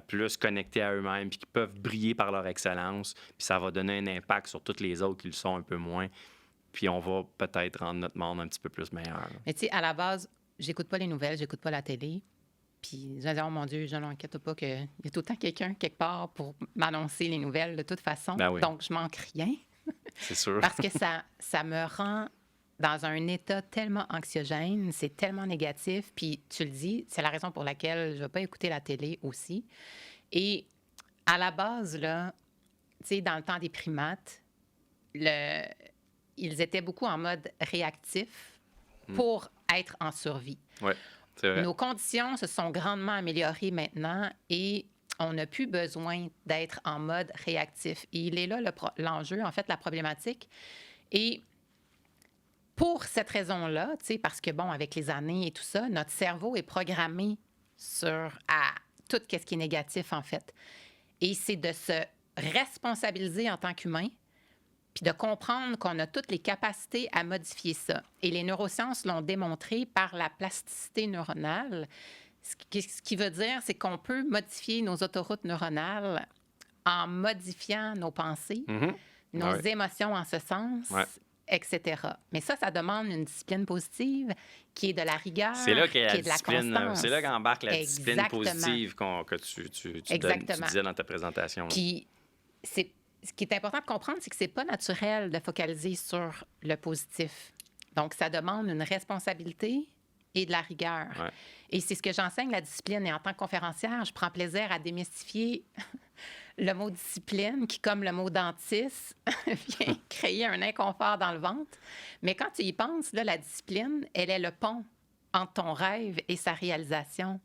plus connectés à eux-mêmes, puis qui peuvent briller par leur excellence. Puis ça va donner un impact sur tous les autres qui le sont un peu moins. Puis on va peut-être rendre notre monde un petit peu plus meilleur. Mais tu sais, à la base, j'écoute pas les nouvelles, j'écoute pas la télé. Puis je me dis, oh mon Dieu, je n'inquiète pas qu'il y a tout le temps quelqu'un quelque part pour m'annoncer les nouvelles de toute façon. Ben oui. Donc, je manque rien. C'est sûr. Parce que ça me rend dans un état tellement anxiogène, c'est tellement négatif. Puis tu le dis, c'est la raison pour laquelle je ne vais pas écouter la télé aussi. Et à la base, là, tu sais, dans le temps des primates, ils étaient beaucoup en mode réactif pour être en survie. Oui, c'est vrai. Nos conditions se sont grandement améliorées maintenant et on n'a plus besoin d'être en mode réactif. Et il est là l'enjeu, en fait, la problématique. Et pour cette raison-là, tu sais, parce que, bon, avec les années et tout ça, notre cerveau est programmé à tout ce qui est négatif, en fait. Et c'est de se responsabiliser en tant qu'humain, puis de comprendre qu'on a toutes les capacités à modifier ça. Et les neurosciences l'ont démontré par la plasticité neuronale. Ce qui veut dire, c'est qu'on peut modifier nos autoroutes neuronales en modifiant nos pensées, nos émotions en ce sens, etc. Mais ça demande une discipline positive qui est de la rigueur, c'est là qu'il y a qui est de la constance. C'est là qu'embarque la discipline positive que tu disais dans ta présentation. Puis, ce qui est important de comprendre, c'est que c'est pas naturel de focaliser sur le positif. Donc, ça demande une responsabilité et de la rigueur. Ouais. Et c'est ce que j'enseigne, la discipline. Et en tant que conférencière, je prends plaisir à démystifier le mot discipline, qui, comme le mot dentiste, vient créer un inconfort dans le ventre. Mais quand tu y penses, là, la discipline, elle est le pont entre ton rêve et sa réalisation.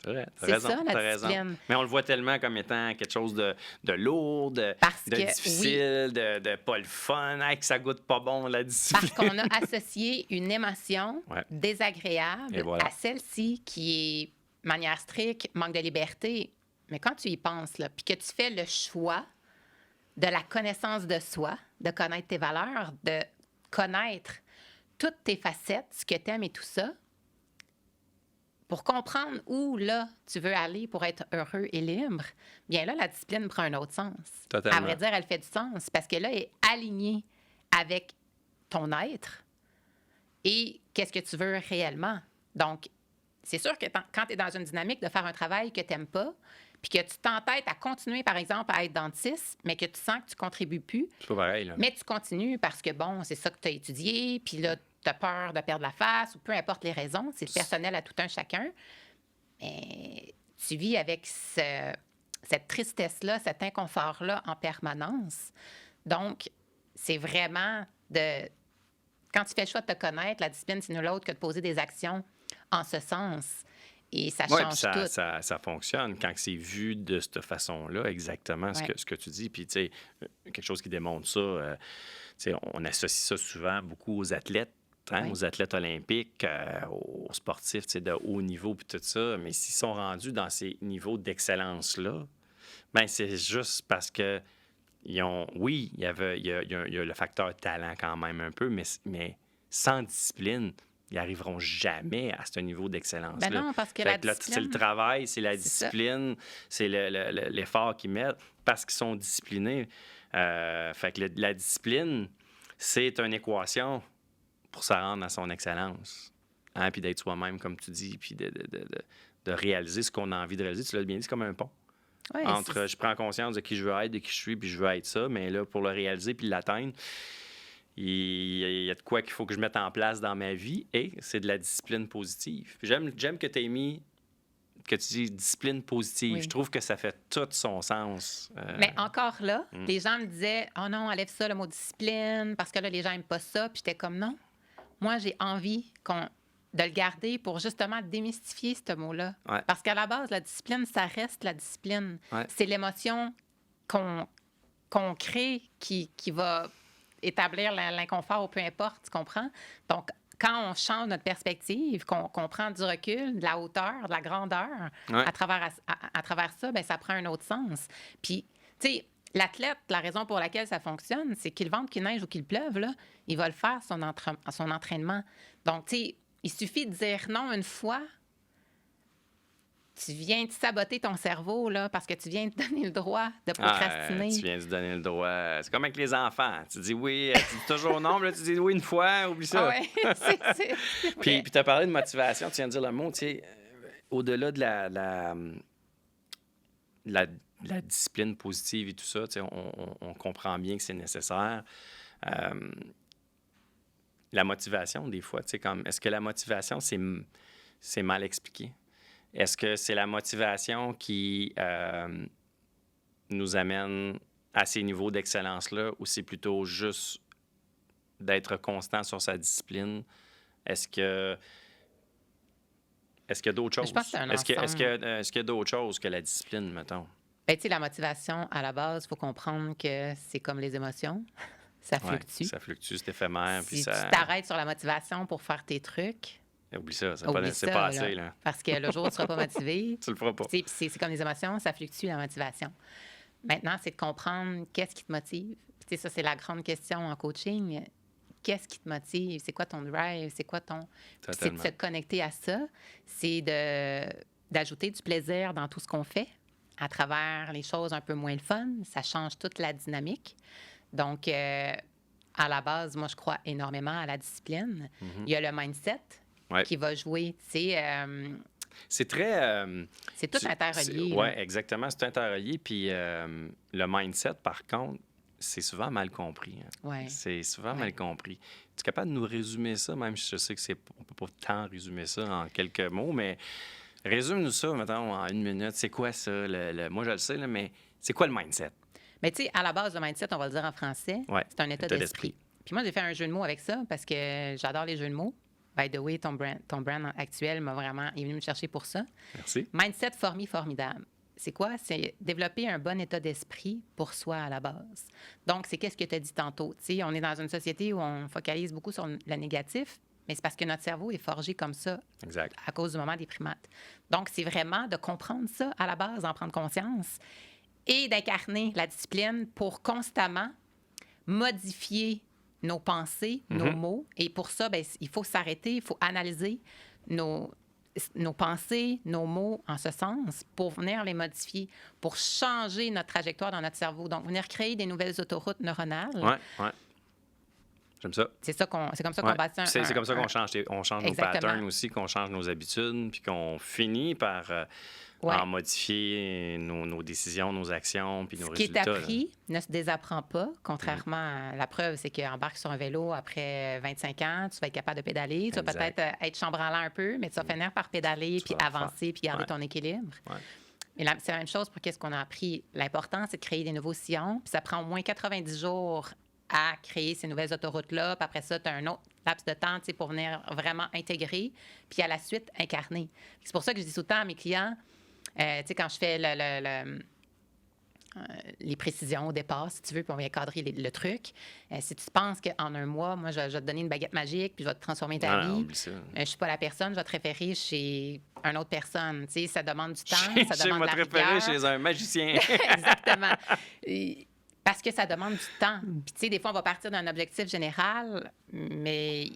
C'est vrai, c'est raison, ça, la discipline. Raison. Mais on le voit tellement comme étant quelque chose de lourd, de difficile, de pas le fun, que ça goûte pas bon, la discipline. Parce qu'on a associé une émotion désagréable à celle-ci qui est manière stricte, manque de liberté. Mais quand tu y penses, là, puis que tu fais le choix de la connaissance de soi, de connaître tes valeurs, de connaître toutes tes facettes, ce que tu aimes et tout ça, pour comprendre où, là, tu veux aller pour être heureux et libre, bien là, la discipline prend un autre sens. Totalement. À vrai dire, elle fait du sens parce que là, elle est alignée avec ton être et qu'est-ce que tu veux réellement. Donc, c'est sûr que quand tu es dans une dynamique de faire un travail que tu n'aimes pas, puis que tu t'entêtes à continuer, par exemple, à être dentiste, mais que tu sens que tu ne contribues plus. C'est pas pareil, là. Mais tu continues parce que, bon, c'est ça que tu as étudié, puis là, tu as peur de perdre la face, ou peu importe les raisons. C'est personnel à tout un chacun. Mais tu vis avec cette tristesse-là, cet inconfort-là en permanence. Donc, c'est vraiment de... Quand tu fais le choix de te connaître, la discipline, c'est nul autre que de poser des actions en ce sens. Et ça change tout. Ça fonctionne quand c'est vu de cette façon-là, exactement ce que tu dis. Puis, tu sais, quelque chose qui démontre ça, tu sais, on associe ça souvent beaucoup aux athlètes, aux athlètes olympiques, aux sportifs, tu sais, de haut niveau, puis tout ça. Mais s'ils sont rendus dans ces niveaux d'excellence-là, bien, c'est juste parce que ils ont... Oui, il y a le facteur talent quand même un peu, mais sans discipline, ils n'arriveront jamais à ce niveau d'excellence-là. Ben non, parce que la discipline... C'est le travail, c'est la discipline, c'est l'effort qu'ils mettent parce qu'ils sont disciplinés. Fait que la discipline, c'est une équation pour se rendre à son excellence. Hein? Puis d'être soi-même, comme tu dis, puis de réaliser ce qu'on a envie de réaliser. Tu l'as bien dit, c'est comme un pont. Ouais, entre je prends conscience de qui je veux être, de qui je suis, puis je veux être ça, mais là, pour le réaliser puis l'atteindre, il y a de quoi qu'il faut que je mette en place dans ma vie, et c'est de la discipline positive. J'aime que tu aies mis, que tu dis discipline positive. Oui. Je trouve que ça fait tout son sens. Mais encore là, les gens me disaient « Oh non, enlève ça, le mot discipline, parce que là, les gens n'aiment pas ça. » Puis j'étais comme « Non, moi, j'ai envie de le garder pour justement démystifier ce mot-là. Ouais. Parce qu'à la base, la discipline, ça reste la discipline. Ouais. C'est l'émotion qu'on crée qui va établir l'inconfort ou peu importe, tu comprends? Donc, quand on change notre perspective, qu'on prend du recul, de la hauteur, de la grandeur, à travers ça, bien, ça prend un autre sens. Puis, tu sais, l'athlète, la raison pour laquelle ça fonctionne, c'est qu'il vente, qu'il neige ou qu'il pleuve, là, il va le faire, son entraînement. Donc, tu sais, il suffit de dire non une fois, tu viens de saboter ton cerveau, là, parce que tu viens de donner le droit de procrastiner. Tu viens de donner le droit. C'est comme avec les enfants. Tu dis oui, tu dis toujours non, mais là, tu dis oui une fois, oublie ça. Oui, c'est Puis tu as parlé de motivation, tu viens de dire le mot, tu sais, au-delà de la discipline positive et tout ça, tu sais, on comprend bien que c'est nécessaire. La motivation, des fois, tu sais, comme, est-ce que la motivation, c'est mal expliqué? Est-ce que c'est la motivation qui nous amène à ces niveaux d'excellence-là, ou c'est plutôt juste d'être constant sur sa discipline? Est-ce qu'il y a d'autres choses? Je pense que c'est un Est-ce qu'il y a d'autres choses que la discipline, mettons? Ben, tu sais, la motivation, à la base, il faut comprendre que c'est comme les émotions. Ça Ouais, fluctue. ça fluctue, c'est éphémère. Puis Si tu ça... t'arrêtes sur la motivation pour faire tes trucs, Oublie ça, oublie c'est ça, pas là. assez. Là. Parce que le jour où tu seras pas motivé, Tu le feras pas. tu sais, puis c'est comme les émotions, ça fluctue la motivation. Maintenant, c'est de comprendre qu'est-ce qui te motive. Tu sais, ça, c'est la grande question en coaching. Qu'est-ce qui te motive? C'est quoi ton drive? C'est quoi ton... Puis c'est de se connecter à ça. C'est d'ajouter du plaisir dans tout ce qu'on fait à travers les choses un peu moins le fun. Ça change toute la dynamique. Donc, à la base, moi, je crois énormément à la discipline. Il y a le mindset qui va jouer. C'est très... c'est tout interrelié. Oui, exactement. C'est interrelié. Puis le mindset, par contre, c'est souvent mal compris. Hein. Ouais. C'est souvent mal compris. Tu es capable de nous résumer ça, même si je sais que on peut pas tant résumer ça en quelques mots, mais résume-nous ça, mettons, en 1 minute. C'est quoi ça? Moi, je le sais, là, mais c'est quoi le mindset? Mais tu sais, à la base, le mindset, on va le dire en français, c'est un état d'esprit. Puis moi, j'ai fait un jeu de mots avec ça parce que j'adore les jeux de mots. By the way, ton brand actuel est venu me chercher pour ça. Merci. Mindset formidable. C'est quoi? C'est développer un bon état d'esprit pour soi à la base. Donc, c'est qu'est-ce que tu as dit tantôt. Tu sais, on est dans une société où on focalise beaucoup sur le négatif, mais c'est parce que notre cerveau est forgé comme ça à cause du moment des primates. Donc, c'est vraiment de comprendre ça à la base, d'en prendre conscience et d'incarner la discipline pour constamment modifier nos pensées, nos mots. Et pour ça, bien, il faut s'arrêter, il faut analyser nos pensées, nos mots en ce sens pour venir les modifier, pour changer notre trajectoire dans notre cerveau. Donc, venir créer des nouvelles autoroutes neuronales. Oui. J'aime ça. C'est comme ça qu'on bâtit C'est comme ça qu'on change nos patterns aussi, qu'on change nos habitudes, puis qu'on finit par en modifier nos décisions, nos actions, puis nos résultats. Ce qui est appris ne se désapprend pas, contrairement à la preuve, c'est qu'embarque sur un vélo après 25 ans, tu vas être capable de pédaler, tu vas peut-être être chambranlant un peu, mais tu vas finir par pédaler, puis avancer, puis garder ton équilibre. Ouais. Et c'est la même chose pour qu'est-ce qu'on a appris. L'important, c'est de créer des nouveaux sillons, puis ça prend au moins 90 jours à créer ces nouvelles autoroutes-là. Puis après ça, tu as un autre laps de temps pour venir vraiment intégrer, puis à la suite, incarner. C'est pour ça que je dis tout le temps à mes clients, quand je fais les précisions au départ, si tu veux, puis on vient cadrer le truc, si tu penses qu'en 1 mois, moi, je vais te donner une baguette magique, puis je vais te transformer ta vie, je ne suis pas la personne, je vais te référer chez une autre personne. Ça demande du temps, ça demande de la rigueur. Je vais te référer chez un magicien. Exactement. Parce que ça demande du temps. Puis, tu sais, des fois, on va partir d'un objectif général, mais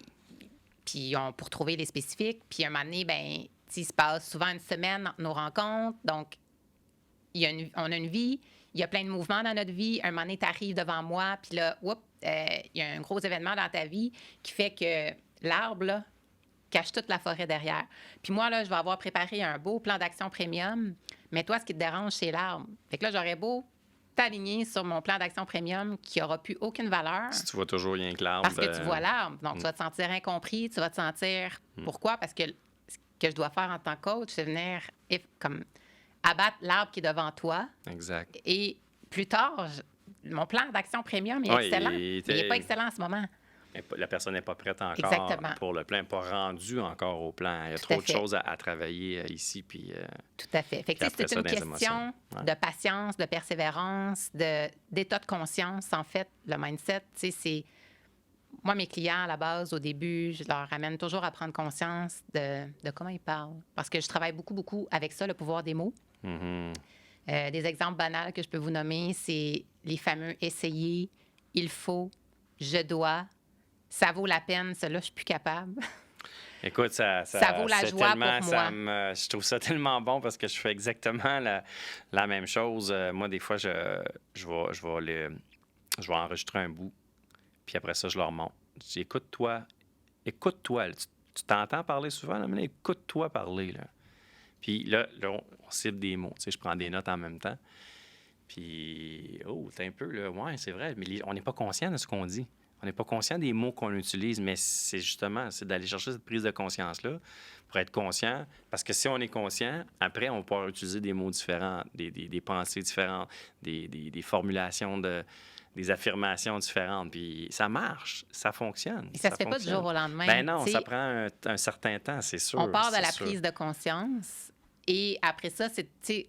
puis pour trouver les spécifiques. Puis, un moment donné, bien, il se passe souvent une semaine entre nos rencontres. Donc, on a une vie, il y a plein de mouvements dans notre vie. Un moment donné, tu arrives devant moi, puis là, il y a un gros événement dans ta vie qui fait que l'arbre, là, cache toute la forêt derrière. Puis moi, là, je vais avoir préparé un beau plan d'action premium, mais toi, ce qui te dérange, c'est l'arbre. Fait que là, j'aurais beau t'aligner sur mon plan d'action premium qui n'aura plus aucune valeur. Si tu vois toujours rien que l'arbre. Parce que tu vois l'arbre. Donc, tu vas te sentir incompris, tu vas te sentir... Pourquoi? Parce que ce que je dois faire en tant que coach, c'est venir comme abattre l'arbre qui est devant toi. Exact. Et plus tard, mon plan d'action premium est excellent. Il n'est pas excellent en ce moment. La personne n'est pas prête encore pour le plan, n'est pas rendue encore au plan. Il y a trop de choses à travailler ici. Puis, tout à fait. Fait que c'est une question de patience, de persévérance, d'état de conscience. En fait, le mindset, c'est... Moi, mes clients, à la base, au début, je leur amène toujours à prendre conscience de comment ils parlent. Parce que je travaille beaucoup avec ça, le pouvoir des mots. Des exemples banals que je peux vous nommer, c'est les fameux « essayer »,« il faut »,« je dois », ça vaut la peine, ça, là, je suis plus capable. Écoute, ça vaut la joie pour moi. Je trouve ça tellement bon parce que je fais exactement la même chose. Moi, des fois, je vais enregistrer un bout, puis après ça, je leur montre. Je dis, écoute-toi. Tu t'entends parler souvent, là, mais écoute-toi parler, là. Puis là, on cible des mots. Tu sais, je prends des notes en même temps. Puis, t'es un peu, là, ouais, c'est vrai, mais on n'est pas conscient de ce qu'on dit. On n'est pas conscient des mots qu'on utilise, mais c'est d'aller chercher cette prise de conscience-là pour être conscient. Parce que si on est conscient, après, on va pouvoir utiliser des mots différents, des pensées différentes, des formulations, des affirmations différentes. Puis ça marche, ça fonctionne. Et ça se fait pas du jour au lendemain. Ben non, ça prend un certain temps, c'est sûr. On part de la prise de conscience et après ça, c'est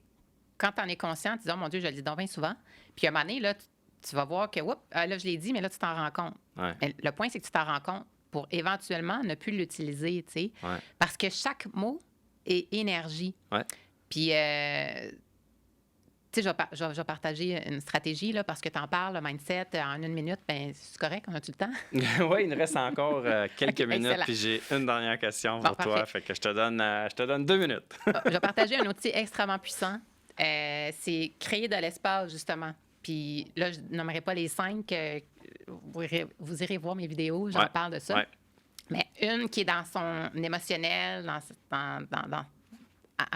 quand tu en es conscient, tu dis, oh mon Dieu, je le dis donc bien souvent. Puis à un moment donné, là, tu vas voir que, oups, là, je l'ai dit, mais là, tu t'en rends compte. Ouais. Mais le point, c'est que tu t'en rends compte pour éventuellement ne plus l'utiliser, tu sais. Ouais. Parce que chaque mot est énergie. Ouais. Puis, tu sais, je vais partager une stratégie, là, parce que tu en parles, le mindset, en 1 minute, bien, c'est correct, on a-tu le temps? Oui, il nous reste encore quelques OK, minutes, excellent. puis j'ai une dernière question Bon, pour toi. parfait. Fait que je te donne 2 minutes. Je vais partager un outil extrêmement puissant. C'est créer de l'espace, justement. Puis là, je nommerai pas les 5. Vous irez voir mes vidéos, j'en Ouais. parle de ça. Ouais. Mais une qui est dans son émotionnel, à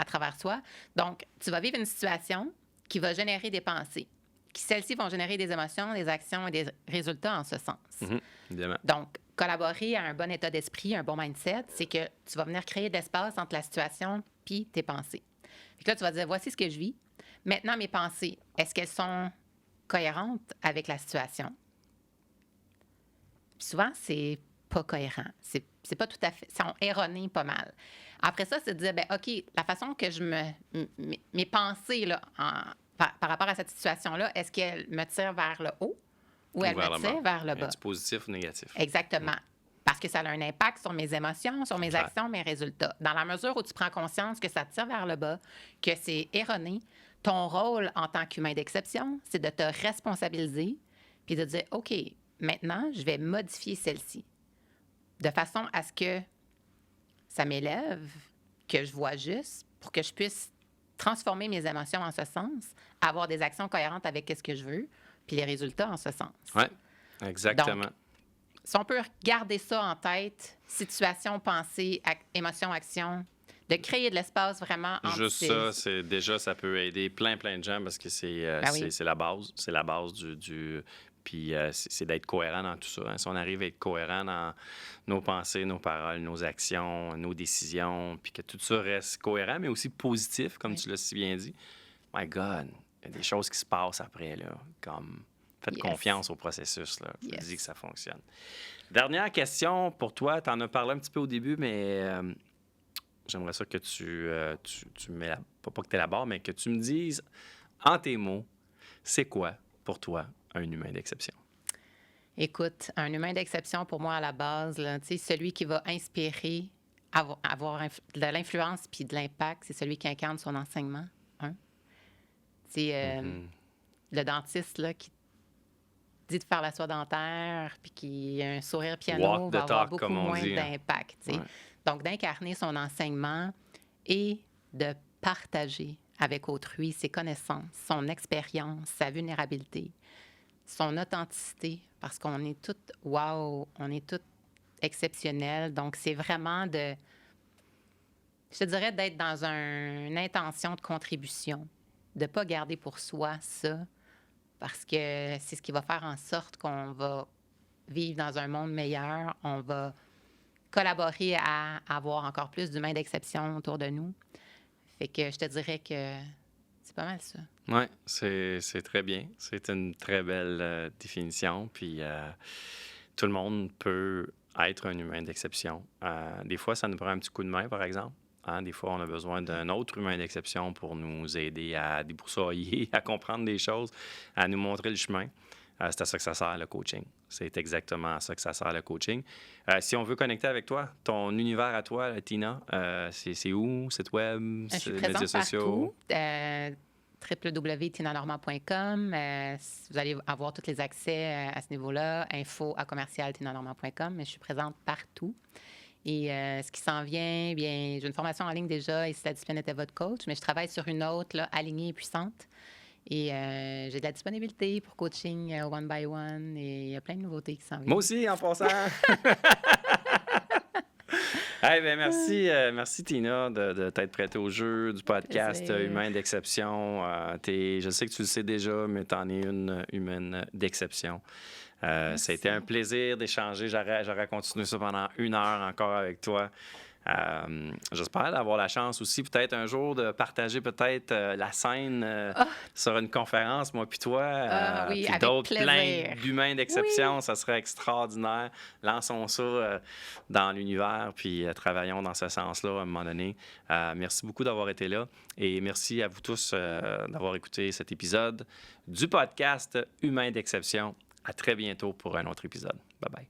travers soi. Donc, tu vas vivre une situation qui va générer des pensées. Celles-ci vont générer des émotions, des actions et des résultats en ce sens. Évidemment. Donc, collaborer à un bon état d'esprit, un bon mindset, c'est que tu vas venir créer de l'espace entre la situation puis tes pensées. Puis là, tu vas dire, voici ce que je vis. Maintenant, mes pensées, est-ce qu'elles sont cohérentes avec la situation? Puis souvent, c'est pas cohérent. C'est pas tout à fait... Ils sont erronés pas mal. Après ça, c'est de dire, ben OK, la façon que mes pensées, là, par rapport à cette situation-là, est-ce qu'elles me tirent vers le haut ou elles me tirent vers le bas? Est-ce positif ou négatif? Exactement. Parce que ça a un impact sur mes émotions, sur mes Exact. actions, mes résultats. Dans la mesure où tu prends conscience que ça te tire vers le bas, que c'est erroné, ton rôle en tant qu'humain d'exception, c'est de te responsabiliser puis de dire, OK, maintenant, je vais modifier celle-ci de façon à ce que ça m'élève, que je vois juste, pour que je puisse transformer mes émotions en ce sens, avoir des actions cohérentes avec ce que je veux, puis les résultats en ce sens. Oui, exactement. Donc, si on peut garder ça en tête, situation, pensée, émotion, action, de créer de l'espace vraiment entre Juste ça, ça peut aider plein de gens parce que c'est la base. C'est la base du puis c'est d'être cohérent dans tout ça. Hein. Si on arrive à être cohérent dans nos pensées, nos paroles, nos actions, nos décisions, puis que tout ça reste cohérent, mais aussi positif, comme tu l'as si bien dit, my God, il y a des choses qui se passent après, là, comme faites confiance au processus, là. Je vous dis que ça fonctionne. Dernière question pour toi. Tu en as parlé un petit peu au début, mais j'aimerais ça que tu mets pas que tu élabores, mais que tu me dises, en tes mots, c'est quoi pour toi un humain d'exception? Écoute, un humain d'exception, pour moi, à la base, là, celui qui va inspirer, avoir de l'influence puis de l'impact, c'est celui qui incarne son enseignement. C'est le dentiste là, qui dit de faire la soie dentaire puis qui a un sourire piano va avoir beaucoup moins d'impact. Ouais. Donc, d'incarner son enseignement et de partager avec autrui ses connaissances, son expérience, sa vulnérabilité, son authenticité, parce qu'on est toutes wow, on est toutes exceptionnelles. Donc, c'est vraiment je te dirais, d'être dans une intention de contribution, de ne pas garder pour soi ça, parce que c'est ce qui va faire en sorte qu'on va vivre dans un monde meilleur, on va collaborer à avoir encore plus d'humains d'exception autour de nous. Fait que je te dirais que c'est pas mal ça. Oui, c'est très bien. C'est une très belle définition. Puis tout le monde peut être un humain d'exception. Des fois, ça nous prend un petit coup de main, par exemple. Hein? Des fois, on a besoin d'un autre humain d'exception pour nous aider à débroussailler, à comprendre des choses, à nous montrer le chemin. C'est à ça que ça sert, le coaching. C'est exactement à ça que ça sert, le coaching. Si on veut connecter avec toi, ton univers à toi, Tina, c'est où? Site web? Je suis médias présente sociaux? www.tinanormand.com. Vous allez avoir tous les accès à ce niveau-là. info@commercial-tinanormand.com. Mais je suis présente partout. Et ce qui s'en vient, bien, j'ai une formation en ligne déjà, et si la discipline était votre coach, mais je travaille sur une autre, là, alignée et puissante. Et j'ai de la disponibilité pour coaching one by one, et il y a plein de nouveautés qui s'en viennent. Moi aussi, en passant! Hey, ben merci Tina de t'être prêtée au jeu du podcast Humain d'exception. Je sais que tu le sais déjà, mais t'en es une humaine d'exception. Ça a été un plaisir d'échanger. J'aurais continué ça pendant 1 heure encore avec toi. J'espère d'avoir la chance aussi, peut-être un jour, de partager peut-être la scène sur une conférence, moi puis toi, Oui, puis avec d'autres plaisir. plein d'humains d'exception. Oui. Ça serait extraordinaire. Lançons ça dans l'univers, puis travaillons dans ce sens-là à un moment donné. Merci beaucoup d'avoir été là et merci à vous tous d'avoir écouté cet épisode du podcast Humains d'exception. À très bientôt pour un autre épisode. Bye bye.